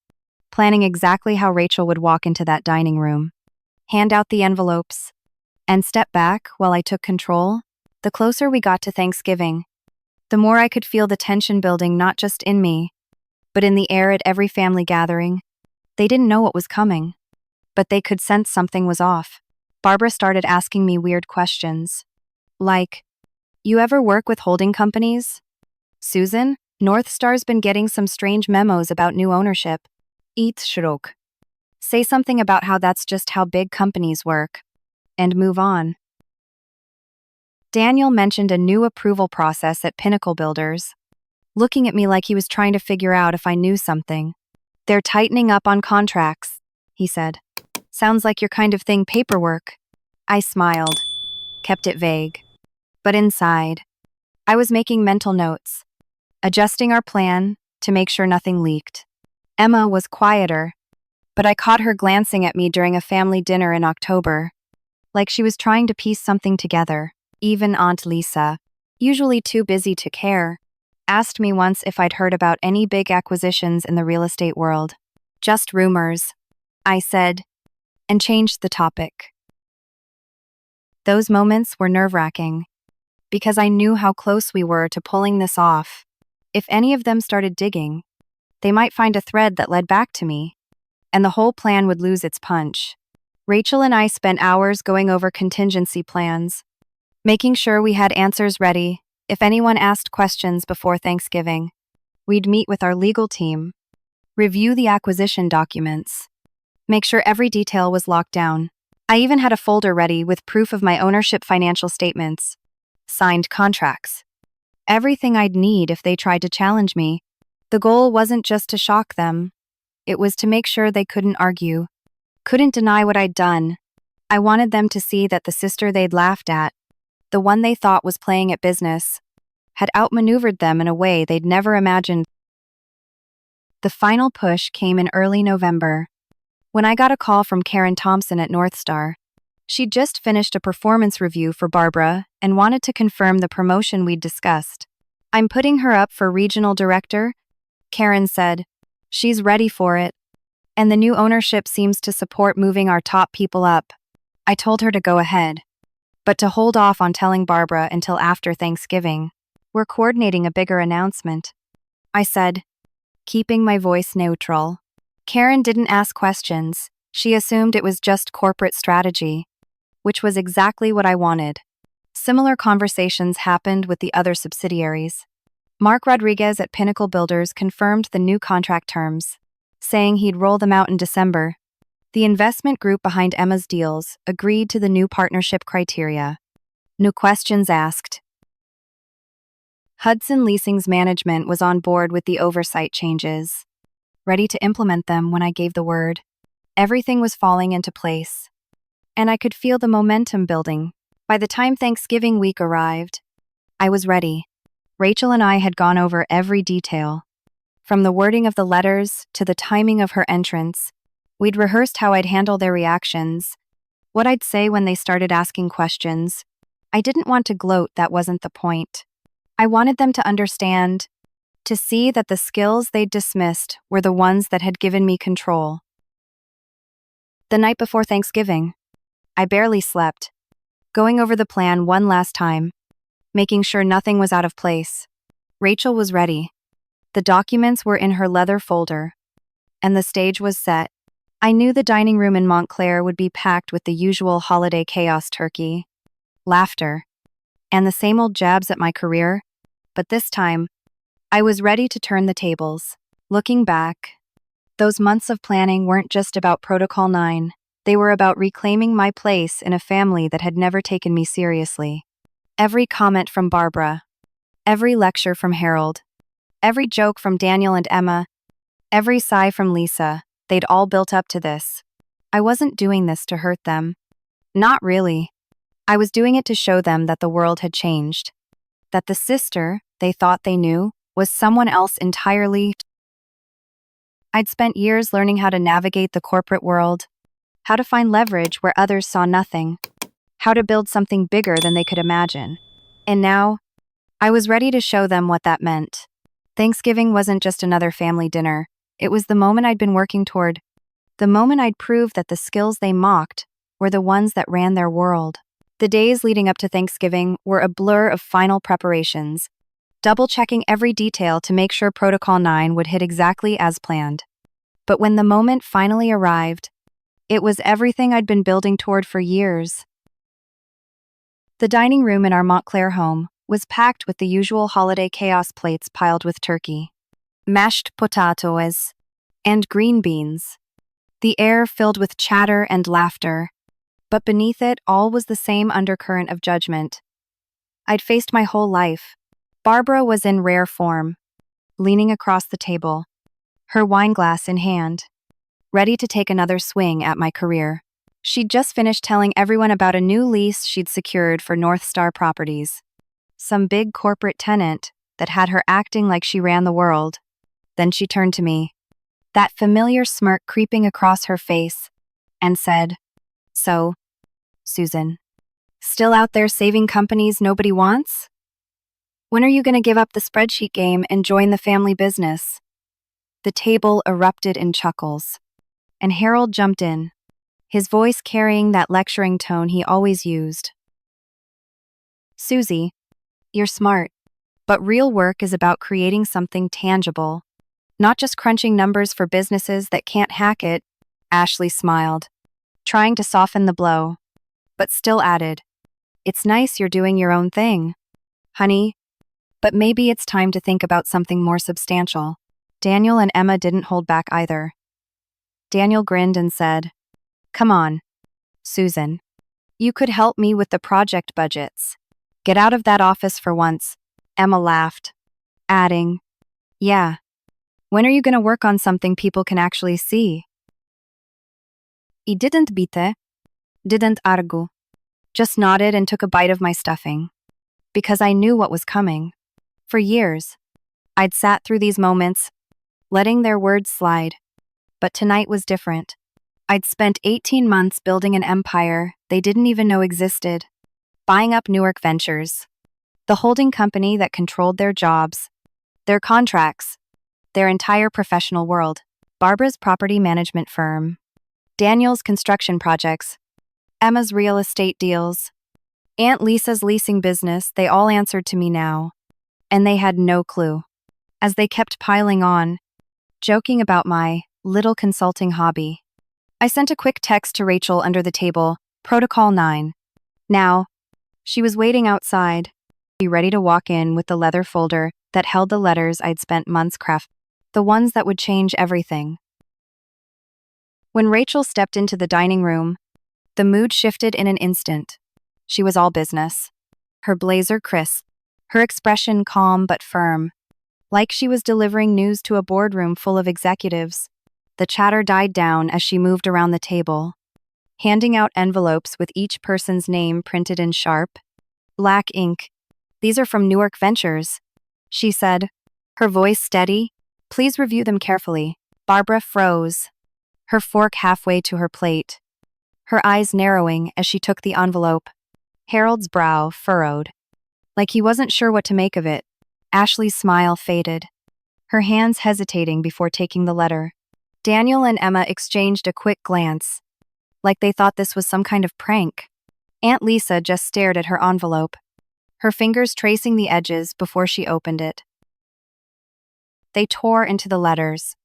planning exactly how Rachel would walk into that dining room, hand out the envelopes, and step back while I took control. The closer we got to Thanksgiving, the more I could feel the tension building, not just in me, but in the air at every family gathering. They didn't know what was coming, but they could sense something was off. Barbara started asking me weird questions, like, you ever work with holding companies? Susan, Northstar's been getting some strange memos about new ownership. Eat shrok. Say something about how that's just how big companies work, and move on. Daniel mentioned a new approval process at Pinnacle Builders, looking at me like he was trying to figure out if I knew something. They're tightening up on contracts, he said. Sounds like your kind of thing, paperwork. I smiled, kept it vague. But inside, I was making mental notes, adjusting our plan to make sure nothing leaked. Emma was quieter, but I caught her glancing at me during a family dinner in October, like she was trying to piece something together. Even Aunt Lisa, usually too busy to care, asked me once if I'd heard about any big acquisitions in the real estate world. Just rumors, I said, and changed the topic. Those moments were nerve-wracking, because I knew how close we were to pulling this off. If any of them started digging, they might find a thread that led back to me, and the whole plan would lose its punch. Rachel and I spent hours going over contingency plans, making sure we had answers ready if anyone asked questions before Thanksgiving. We'd meet with our legal team, review the acquisition documents, make sure every detail was locked down. I even had a folder ready with proof of my ownership financial statements, signed contracts, everything I'd need if they tried to challenge me. The goal wasn't just to shock them, it was to make sure they couldn't argue, couldn't deny what I'd done. I wanted them to see that the sister they'd laughed at, the one they thought was playing at business, had outmaneuvered them in a way they'd never imagined. The final push came in early November, when I got a call from Karen Thompson at North Star. She'd just finished a performance review for Barbara and wanted to confirm the promotion we'd discussed. "I'm putting her up for regional director," Karen said. "She's ready for it, and the new ownership seems to support moving our top people up." I told her to go ahead, but to hold off on telling Barbara until after Thanksgiving. "We're coordinating a bigger announcement," I said, keeping my voice neutral. Karen didn't ask questions. She assumed it was just corporate strategy, which was exactly what I wanted. Similar conversations happened with the other subsidiaries. Mark Rodriguez at Pinnacle Builders confirmed the new contract terms, saying he'd roll them out in December. The investment group behind Emma's deals agreed to the new partnership criteria. No questions asked. Hudson Leasing's management was on board with the oversight changes, ready to implement them when I gave the word. Everything was falling into place, and I could feel the momentum building. By the time Thanksgiving week arrived, I was ready. Rachel and I had gone over every detail, from the wording of the letters to the timing of her entrance. We'd rehearsed how I'd handle their reactions, what I'd say when they started asking questions. I didn't want to gloat, that wasn't the point. I wanted them to understand, to see that the skills they'd dismissed were the ones that had given me control. The night before Thanksgiving, I barely slept, going over the plan one last time, making sure nothing was out of place. Rachel was ready. The documents were in her leather folder, and the stage was set. I knew the dining room in Montclair would be packed with the usual holiday chaos: turkey, laughter, and the same old jabs at my career. But this time, I was ready to turn the tables. Looking back, those months of planning weren't just about Protocol 9. They were about reclaiming my place in a family that had never taken me seriously. Every comment from Barbara, every lecture from Harold, every joke from Daniel and Emma, every sigh from Lisa, they'd all built up to this. I wasn't doing this to hurt them. Not really. I was doing it to show them that the world had changed, that the sister they thought they knew was someone else entirely. I'd spent years learning how to navigate the corporate world, how to find leverage where others saw nothing, how to build something bigger than they could imagine. And now, I was ready to show them what that meant. Thanksgiving wasn't just another family dinner. It was the moment I'd been working toward, the moment I'd proved that the skills they mocked were the ones that ran their world. The days leading up to Thanksgiving were a blur of final preparations, double-checking every detail to make sure Protocol 9 would hit exactly as planned. But when the moment finally arrived, it was everything I'd been building toward for years. The dining room in our Montclair home was packed with the usual holiday chaos: plates piled with turkey, mashed potatoes, and green beans. The air filled with chatter and laughter, but beneath it all was the same undercurrent of judgment I'd faced my whole life. Barbara was in rare form, leaning across the table, her wineglass in hand, ready to take another swing at my career. She'd just finished telling everyone about a new lease she'd secured for North Star Properties, some big corporate tenant that had her acting like she ran the world. Then she turned to me, that familiar smirk creeping across her face, and said, "So, Susan, still out there saving companies nobody wants? When are you going to give up the spreadsheet game and join the family business?" The table erupted in chuckles, and Harold jumped in, his voice carrying that lecturing tone he always used. "Susie, you're smart, but real work is about creating something tangible, not just crunching numbers for businesses that can't hack it." Ashley smiled. trying to soften the blow, but still added, "It's nice you're doing your own thing, honey, but maybe it's time to think about something more substantial." Daniel and Emma didn't hold back either. Daniel grinned and said, "Come on, Susan. You could help me with the project budgets. Get out of that office for once." Emma laughed, adding, "Yeah. When are you going to work on something people can actually see?" He didn't bite, didn't argue, just nodded and took a bite of my stuffing. Because I knew what was coming. For years, I'd sat through these moments, letting their words slide. But tonight was different. I'd spent 18 months building an empire they didn't even know existed, buying up Newark Ventures, the holding company that controlled their jobs, their contracts, their entire professional world. Barbara's property management firm, Daniel's construction projects, Emma's real estate deals, Aunt Lisa's leasing business, they all answered to me now, and they had no clue. As they kept piling on, joking about my little consulting hobby, I sent a quick text to Rachel under the table, Protocol 9. Now, she was waiting outside, ready to walk in with the leather folder that held the letters I'd spent months crafting, the ones that would change everything. When Rachel stepped into the dining room, the mood shifted in an instant. She was all business. Her blazer crisp, her expression calm but firm, like she was delivering news to a boardroom full of executives. The chatter died down as she moved around the table, handing out envelopes with each person's name printed in sharp, black ink. "These are from Newark Ventures," she said, her voice steady. "Please review them carefully." Barbara froze, her fork halfway to her plate, her eyes narrowing as she took the envelope. Harold's brow furrowed, like he wasn't sure what to make of it. Ashley's smile faded, her hands hesitating before taking the letter. Daniel and Emma exchanged a quick glance, like they thought this was some kind of prank. Aunt Lisa just stared at her envelope, her fingers tracing the edges before she opened it. They tore into the letters,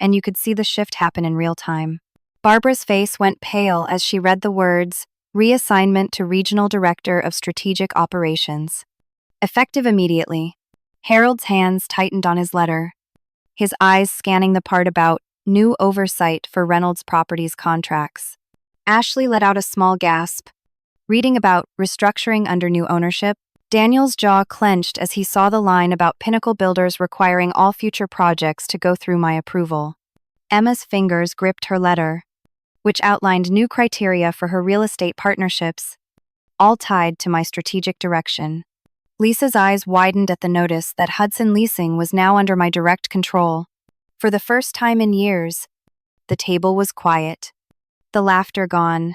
and you could see the shift happen in real time. Barbara's face went pale as she read the words, "Reassignment to Regional Director of Strategic Operations." Effective immediately. Harold's hands tightened on his letter, his eyes scanning the part about new oversight for Reynolds Properties contracts. Ashley let out a small gasp, reading about restructuring under new ownership. Daniel's jaw clenched as he saw the line about Pinnacle Builders requiring all future projects to go through my approval. Emma's fingers gripped her letter, which outlined new criteria for her real estate partnerships, all tied to my strategic direction. Lisa's eyes widened at the notice that Hudson Leasing was now under my direct control. For the first time in years, the table was quiet, the laughter gone,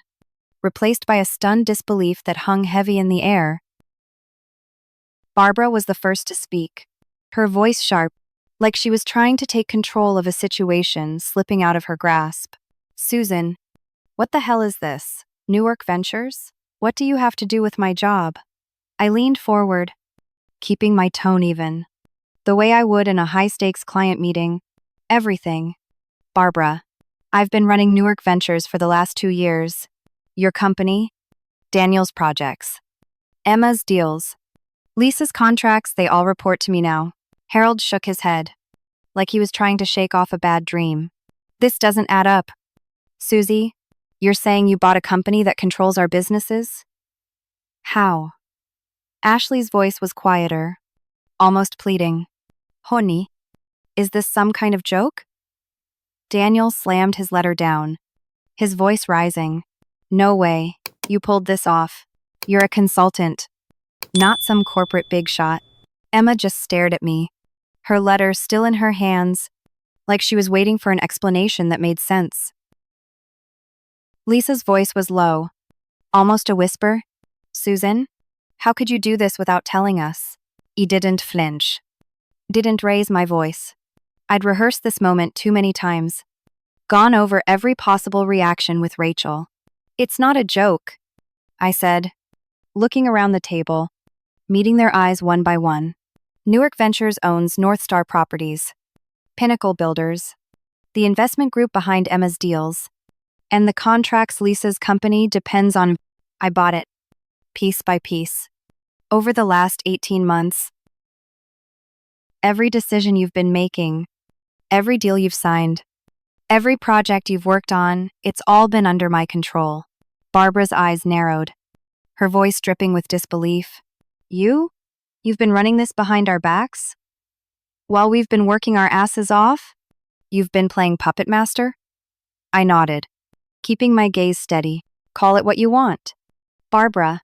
replaced by a stunned disbelief that hung heavy in the air. Barbara was the first to speak, her voice sharp, like she was trying to take control of a situation slipping out of her grasp. "Susan, what the hell is this? Newark Ventures? What do you have to do with my job?" I leaned forward, keeping my tone even, the way I would in a high-stakes client meeting. "Everything. Barbara, I've been running Newark Ventures for the last 2 years. Your company, Daniel's projects, Emma's deals, Lisa's contracts, they all report to me now." Harold shook his head, like he was trying to shake off a bad dream. "This doesn't add up. Susie, you're saying you bought a company that controls our businesses?" "How?" Ashley's voice was quieter, almost pleading. "Honey, is this some kind of joke?" Daniel slammed his letter down, his voice rising. "No way. You pulled this off. You're a consultant, not some corporate big shot." Emma just stared at me, her letter still in her hands, like she was waiting for an explanation that made sense. Lisa's voice was low, almost a whisper. "Susan, how could you do this without telling us?" I didn't flinch, didn't raise my voice. I'd rehearsed this moment too many times, gone over every possible reaction with Rachel. "It's not a joke," I said, looking around the table, meeting their eyes one by one. "Newark Ventures owns North Star Properties, Pinnacle Builders, the investment group behind Emma's deals, And the contracts Lisa's company depends on. I bought it, piece by piece. Over the last 18 months, every decision you've been making, every deal you've signed, every project you've worked on, it's all been under my control. Barbara's eyes narrowed, her voice dripping with disbelief. You? You've been running this behind our backs? While we've been working our asses off? You've been playing puppet master? I nodded, keeping my gaze steady. Call it what you want. Barbara,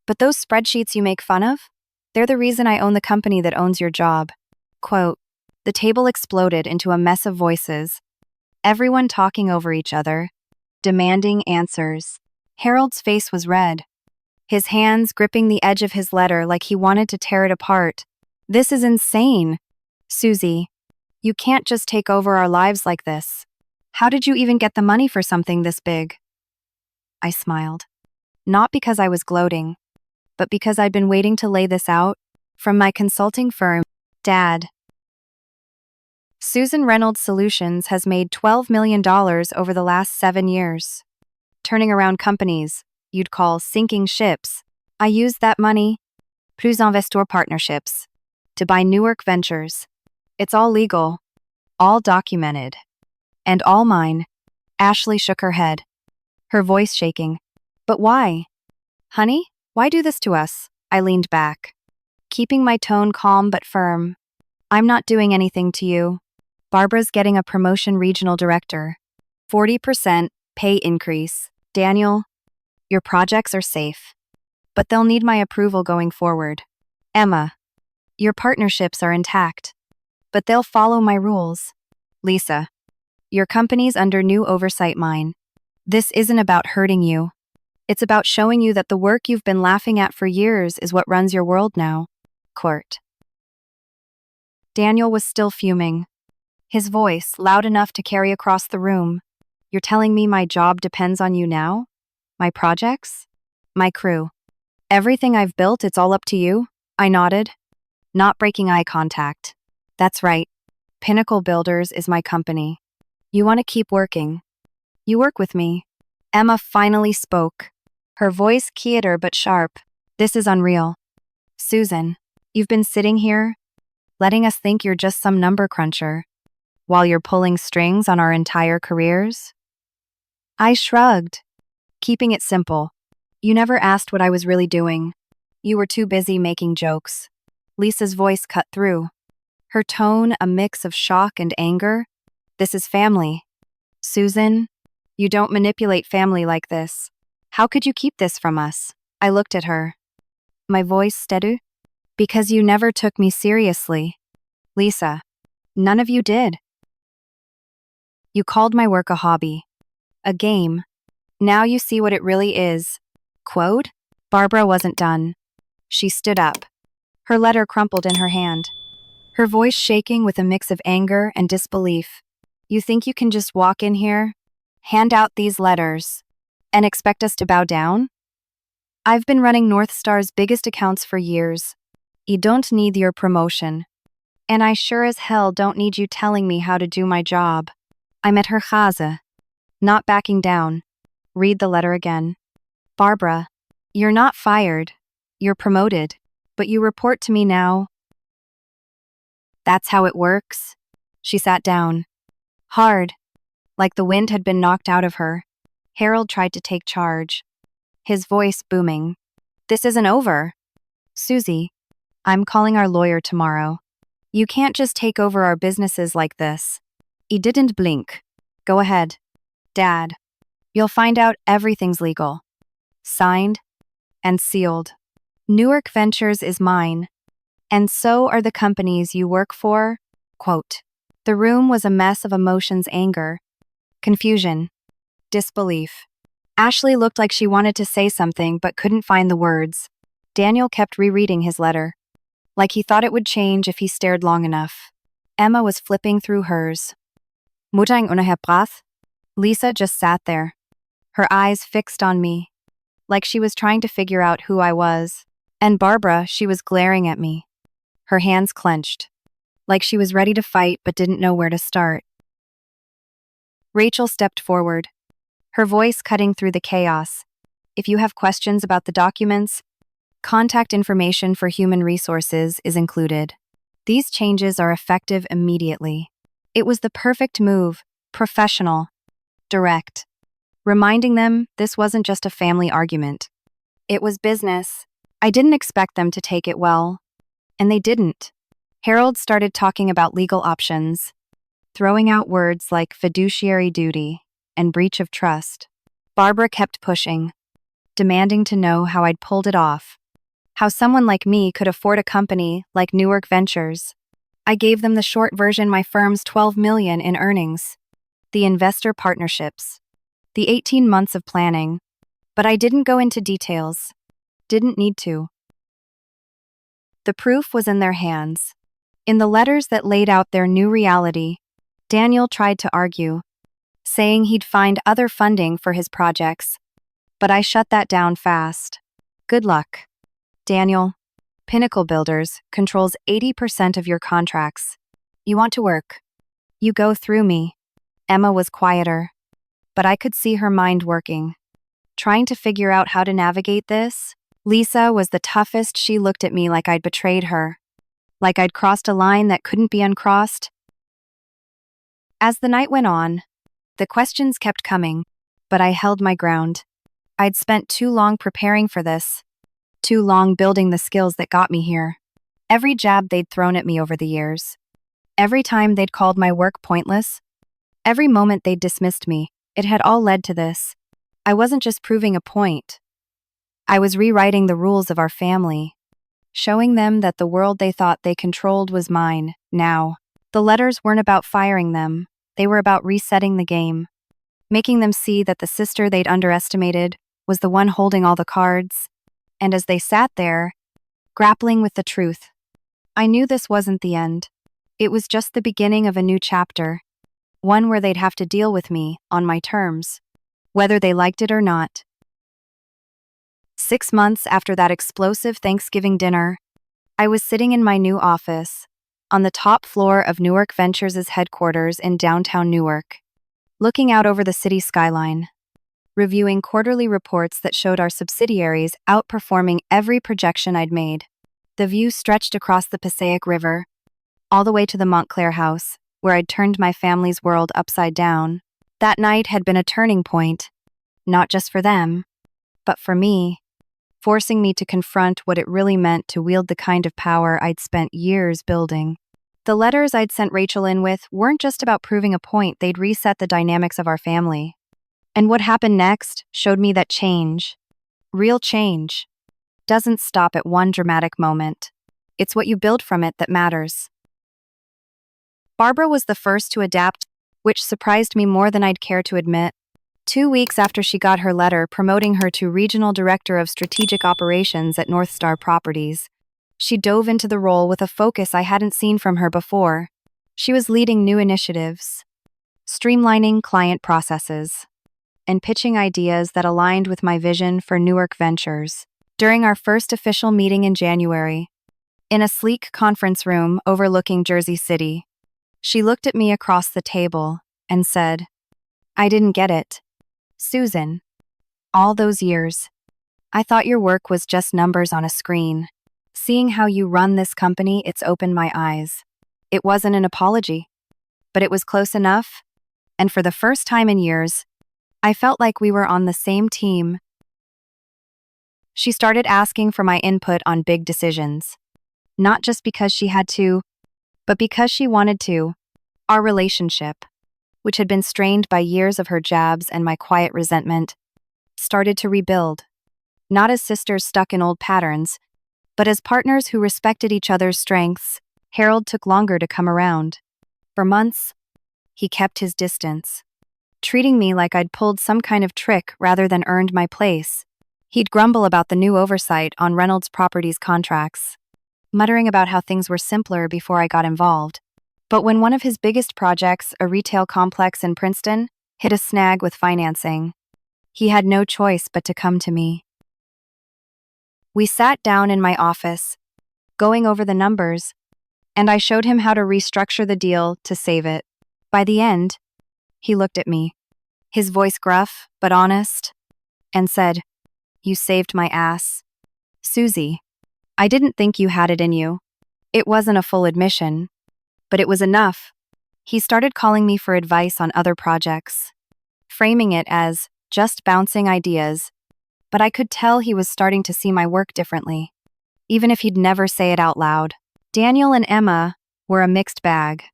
but those spreadsheets you make fun of? They're the reason I own the company that owns your job. Quote, the table exploded into a mess of voices, everyone talking over each other, demanding answers. Harold's face was red, his hands gripping the edge of his letter like he wanted to tear it apart. This is insane. Susie, you can't just take over our lives like this. How did you even get the money for something this big? I smiled. Not because I was gloating, but because I'd been waiting to lay this out from my consulting firm. Dad. Susan Reynolds Solutions has made $12 million over the last 7 years. Turning around companies you'd call sinking ships. I used that money, plus investor partnerships, to buy Newark Ventures. It's all legal, all documented, and all mine. Ashley shook her head, her voice shaking. But why? Honey, why do this to us? I leaned back, keeping my tone calm but firm. I'm not doing anything to you. Barbara's getting a promotion, regional director. 40% pay increase. Daniel, your projects are safe, but they'll need my approval going forward. Emma, your partnerships are intact, but they'll follow my rules. Lisa, your company's under new oversight mine. This isn't about hurting you. It's about showing you that the work you've been laughing at for years is what runs your world now. Court. Daniel was still fuming, his voice loud enough to carry across the room. You're telling me my job depends on you now? My projects? My crew? Everything I've built, it's all up to you? I nodded, not breaking eye contact. That's right. Pinnacle Builders is my company. You want to keep working. You work with me. Emma finally spoke, her voice quieter but sharp. This is unreal. Susan, you've been sitting here, letting us think you're just some number cruncher, while you're pulling strings on our entire careers? I shrugged, keeping it simple. You never asked what I was really doing. You were too busy making jokes. Lisa's voice cut through, her tone a mix of shock and anger. This is family. Susan, you don't manipulate family like this. How could you keep this from us? I looked at her, my voice steady. Because you never took me seriously. Lisa, none of you did. You called my work a hobby, a game. Now you see what it really is. Quote? Barbara wasn't done. She stood up, her letter crumpled in her hand, her voice shaking with a mix of anger and disbelief. You think you can just walk in here, hand out these letters, and expect us to bow down? I've been running North Star's biggest accounts for years. You don't need your promotion. And I sure as hell don't need you telling me how to do my job. I'm at her chaza, not backing down. Read the letter again. Barbara, you're not fired. You're promoted. But you report to me now. That's how it works. She sat down, hard, like the wind had been knocked out of her. Harold tried to take charge, his voice booming. This isn't over. Susie, I'm calling our lawyer tomorrow. You can't just take over our businesses like this. He didn't blink. Go ahead. Dad, you'll find out everything's legal. Signed and sealed. Newark Ventures is mine. And so are the companies you work for. Quote. The room was a mess of emotions, anger, confusion, disbelief. Ashley looked like she wanted to say something but couldn't find the words. Daniel kept rereading his letter, like he thought it would change if he stared long enough. Emma was flipping through hers. Muttering ohne Brath. Lisa just sat there, her eyes fixed on me, like she was trying to figure out who I was. And Barbara, she was glaring at me, her hands clenched, like she was ready to fight but didn't know where to start. Rachel stepped forward, her voice cutting through the chaos. If you have questions about the documents, contact information for human resources is included. These changes are effective immediately. It was the perfect move, professional, direct, reminding them this wasn't just a family argument. It was business. I didn't expect them to take it well, and they didn't. Harold started talking about legal options, throwing out words like fiduciary duty and breach of trust. Barbara kept pushing, demanding to know how I'd pulled it off, how someone like me could afford a company like Newark Ventures. I gave them the short version: my firm's $12 million in earnings, the investor partnerships, the 18 months of planning, but I didn't go into details. Didn't need to. The proof was in their hands. In the letters that laid out their new reality, Daniel tried to argue, saying he'd find other funding for his projects, but I shut that down fast. Good luck, Daniel. Pinnacle Builders controls 80% of your contracts. You want to work. You go through me. Emma was quieter, but I could see her mind working, trying to figure out how to navigate this. Lisa was the toughest. She looked at me like I'd betrayed her, like I'd crossed a line that couldn't be uncrossed. As the night went on, the questions kept coming, but I held my ground. I'd spent too long preparing for this, too long building the skills that got me here. Every jab they'd thrown at me over the years, every time they'd called my work pointless, every moment they'd dismissed me, it had all led to this. I wasn't just proving a point. I was rewriting the rules of our family, showing them that the world they thought they controlled was mine, now. The letters weren't about firing them, they were about resetting the game, making them see that the sister they'd underestimated was the one holding all the cards. And as they sat there, grappling with the truth, I knew this wasn't the end. It was just the beginning of a new chapter, one where they'd have to deal with me on my terms, whether they liked it or not. 6 months after that explosive Thanksgiving dinner, I was sitting in my new office, on the top floor of Newark Ventures' headquarters in downtown Newark, looking out over the city skyline, reviewing quarterly reports that showed our subsidiaries outperforming every projection I'd made. The view stretched across the Passaic River, all the way to the Montclair house, where I'd turned my family's world upside down. That night had been a turning point, not just for them, but for me, forcing me to confront what it really meant to wield the kind of power I'd spent years building. The letters I'd sent Rachel in with weren't just about proving a point, they'd reset the dynamics of our family. And what happened next showed me that change, real change, doesn't stop at one dramatic moment. It's what you build from it that matters. Barbara was the first to adapt, which surprised me more than I'd care to admit. 2 weeks after she got her letter promoting her to Regional Director of Strategic Operations at North Star Properties, she dove into the role with a focus I hadn't seen from her before. She was leading new initiatives, streamlining client processes, and pitching ideas that aligned with my vision for Newark Ventures. During our first official meeting in January, in a sleek conference room overlooking Jersey City, she looked at me across the table and said, "I didn't get it. Susan, all those years, I thought your work was just numbers on a screen. Seeing how you run this company, it's opened my eyes." It wasn't an apology, but it was close enough, and for the first time in years, I felt like we were on the same team. She started asking for my input on big decisions, not just because she had to, but because she wanted to. Our relationship, which had been strained by years of her jabs and my quiet resentment, started to rebuild, not as sisters stuck in old patterns, but as partners who respected each other's strengths. Harold took longer to come around. For months, he kept his distance, treating me like I'd pulled some kind of trick rather than earned my place. He'd grumble about the new oversight on Reynolds Properties contracts, muttering about how things were simpler before I got involved. But when one of his biggest projects, a retail complex in Princeton, hit a snag with financing, he had no choice but to come to me. We sat down in my office, going over the numbers, and I showed him how to restructure the deal to save it. By the end, he looked at me, his voice gruff but honest, and said, "You saved my ass. Susie, I didn't think you had it in you." It wasn't a full admission, but it was enough. He started calling me for advice on other projects, framing it as just bouncing ideas, but I could tell he was starting to see my work differently, even if he'd never say it out loud. Daniel and Emma were a mixed bag.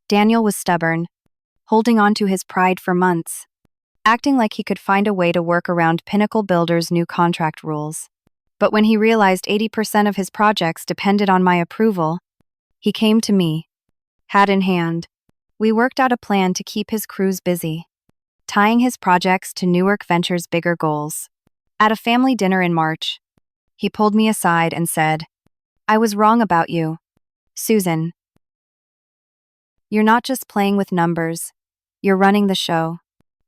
Daniel was stubborn, holding on to his pride for months, acting like he could find a way to work around Pinnacle Builders' new contract rules. But when he realized 80% of his projects depended on my approval, he came to me, hat in hand. We worked out a plan to keep his crews busy, tying his projects to Newark Ventures' bigger goals. At a family dinner in March, he pulled me aside and said, "I was wrong about you, Susan. You're not just playing with numbers, you're running the show."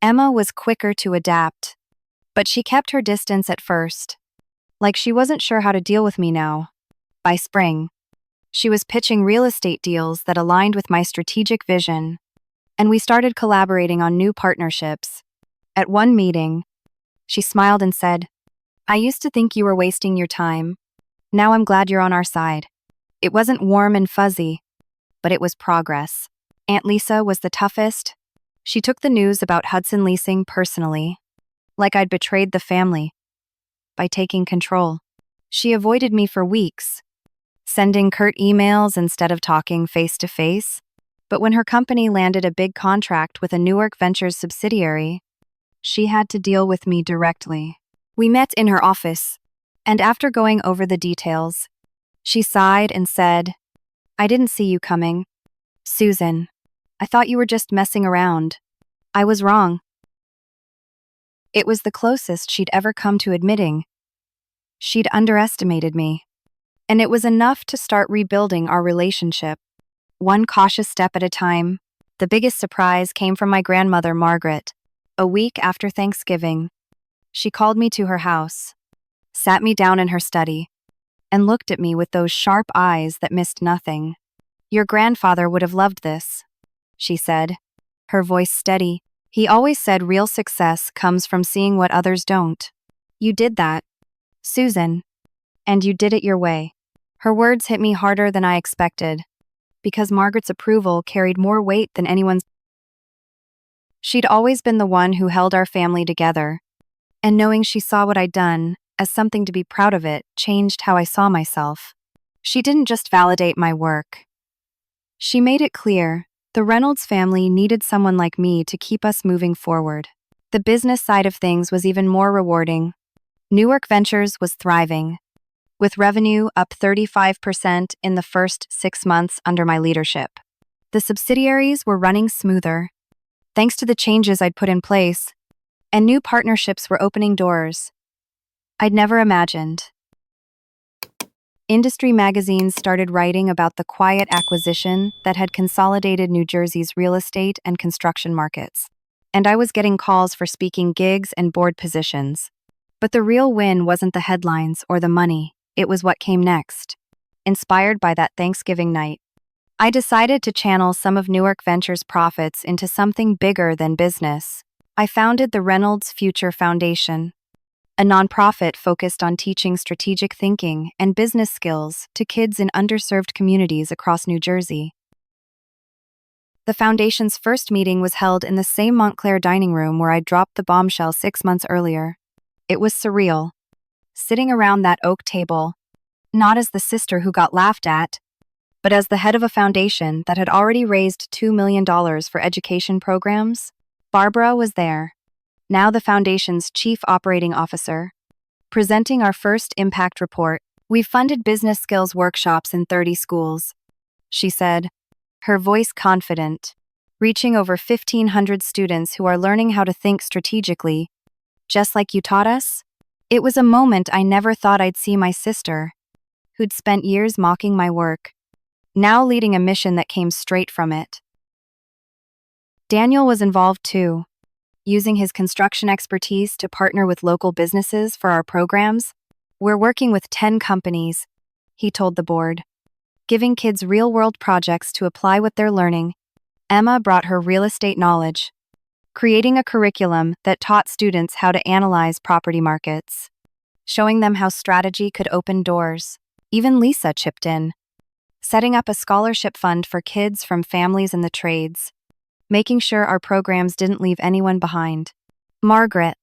Emma was quicker to adapt, but she kept her distance at first, like she wasn't sure how to deal with me now. By spring, she was pitching real estate deals that aligned with my strategic vision, and we started collaborating on new partnerships. At one meeting, she smiled and said, "I used to think you were wasting your time. Now I'm glad you're on our side." It wasn't warm and fuzzy, but it was progress. Aunt Lisa was the toughest. She took the news about Hudson leasing personally, like I'd betrayed the family by taking control. She avoided me for weeks, sending curt emails instead of talking face to face. But when her company landed a big contract with a Newark Ventures subsidiary, she had to deal with me directly. We met in her office, and after going over the details, she sighed and said, "I didn't see you coming. Susan, I thought you were just messing around. I was wrong." It was the closest she'd ever come to admitting she'd underestimated me, and it was enough to start rebuilding our relationship, one cautious step at a time. The biggest surprise came from my grandmother, Margaret. A week after Thanksgiving, she called me to her house, sat me down in her study, and looked at me with those sharp eyes that missed nothing. "Your grandfather would have loved this," she said, her voice steady. "He always said real success comes from seeing what others don't. You did that, Susan, and you did it your way." Her words hit me harder than I expected, because Margaret's approval carried more weight than anyone's. She'd always been the one who held our family together, and knowing she saw what I'd done as something to be proud of it changed how I saw myself. She didn't just validate my work. She made it clear the Reynolds family needed someone like me to keep us moving forward. The business side of things was even more rewarding. Newark Ventures was thriving, with revenue up 35% in the first 6 months under my leadership. The subsidiaries were running smoother, thanks to the changes I'd put in place, and new partnerships were opening doors I'd never imagined. Industry magazines started writing about the quiet acquisition that had consolidated New Jersey's real estate and construction markets, and I was getting calls for speaking gigs and board positions. But the real win wasn't the headlines or the money, it was what came next. Inspired by that Thanksgiving night, I decided to channel some of Newark Ventures' profits into something bigger than business. I founded the Reynolds Future Foundation, a nonprofit focused on teaching strategic thinking and business skills to kids in underserved communities across New Jersey. The foundation's first meeting was held in the same Montclair dining room where I dropped the bombshell 6 months earlier. It was surreal, sitting around that oak table, not as the sister who got laughed at, but as the head of a foundation that had already raised $2 million for education programs. Barbara was there, now the foundation's chief operating officer, presenting our first impact report. "We've funded business skills workshops in 30 schools," she said, her voice confident, reaching over 1,500 students who are learning how to think strategically, just like you taught us. It was a moment I never thought I'd see my sister, who'd spent years mocking my work, now leading a mission that came straight from it. Daniel was involved too, using his construction expertise to partner with local businesses for our programs. "We're working with 10 companies," he told the board, giving kids real-world projects to apply what they're learning. Emma brought her real estate knowledge, creating a curriculum that taught students how to analyze property markets, showing them how strategy could open doors. Even Lisa chipped in, setting up a scholarship fund for kids from families in the trades, making sure our programs didn't leave anyone behind. Margaret,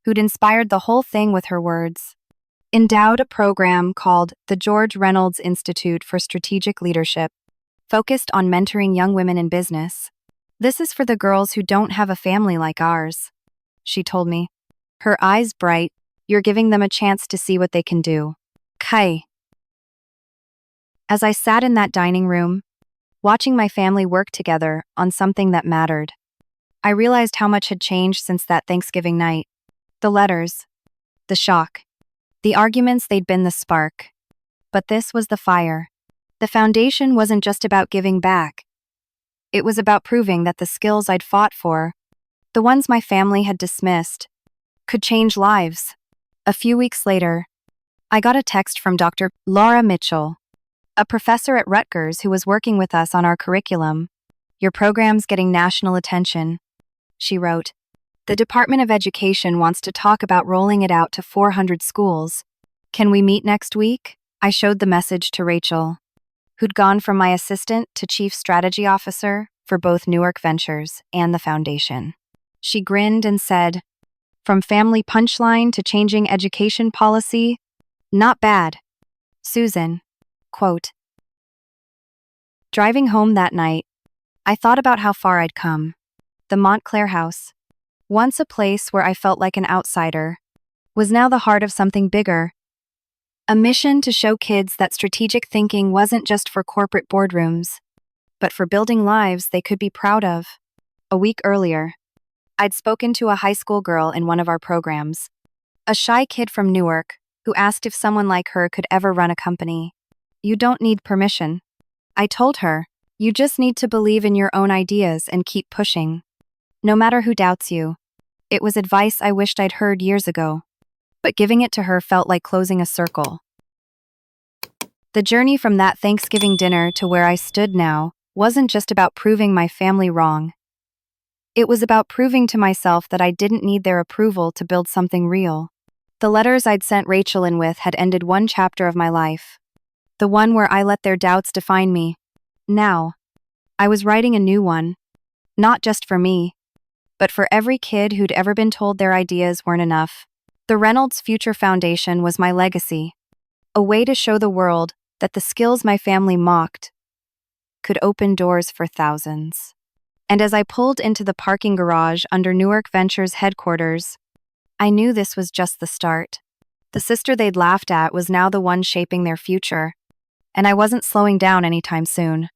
who'd inspired the whole thing with her words, endowed a program called the George Reynolds Institute for Strategic Leadership, focused on mentoring young women in business. "This is for the girls who don't have a family like ours," she told me, her eyes bright. "You're giving them a chance to see what they can do." Kai. As I sat in that dining room, watching my family work together on something that mattered, I realized how much had changed since that Thanksgiving night. The letters, the shock, the arguments, they'd been the spark. But this was the fire. The foundation wasn't just about giving back. It was about proving that the skills I'd fought for, the ones my family had dismissed, could change lives. A few weeks later, I got a text from Dr. Laura Mitchell, a professor at Rutgers who was working with us on our curriculum. "Your program's getting national attention," she wrote. "The Department of Education wants to talk about rolling it out to 400 schools. Can we meet next week?" I showed the message to Rachel, who'd gone from my assistant to chief strategy officer for both Newark Ventures and the foundation. She grinned and said, "From family punchline to changing education policy, not bad." Susan, quote. Driving home that night, I thought about how far I'd come. The Montclair house, once a place where I felt like an outsider, was now the heart of something bigger. A mission to show kids that strategic thinking wasn't just for corporate boardrooms, but for building lives they could be proud of. A week earlier, I'd spoken to a high school girl in one of our programs, a shy kid from Newark who asked if someone like her could ever run a company. "You don't need permission," I told her. "You just need to believe in your own ideas and keep pushing, no matter who doubts you." It was advice I wished I'd heard years ago, but giving it to her felt like closing a circle. The journey from that Thanksgiving dinner to where I stood now wasn't just about proving my family wrong. It was about proving to myself that I didn't need their approval to build something real. The letters I'd sent Rachel in with had ended one chapter of my life, the one where I let their doubts define me. Now, I was writing a new one, not just for me, but for every kid who'd ever been told their ideas weren't enough. The Reynolds Future Foundation was my legacy, a way to show the world that the skills my family mocked could open doors for thousands. And as I pulled into the parking garage under Newark Ventures headquarters, I knew this was just the start. The sister they'd laughed at was now the one shaping their future, and I wasn't slowing down anytime soon.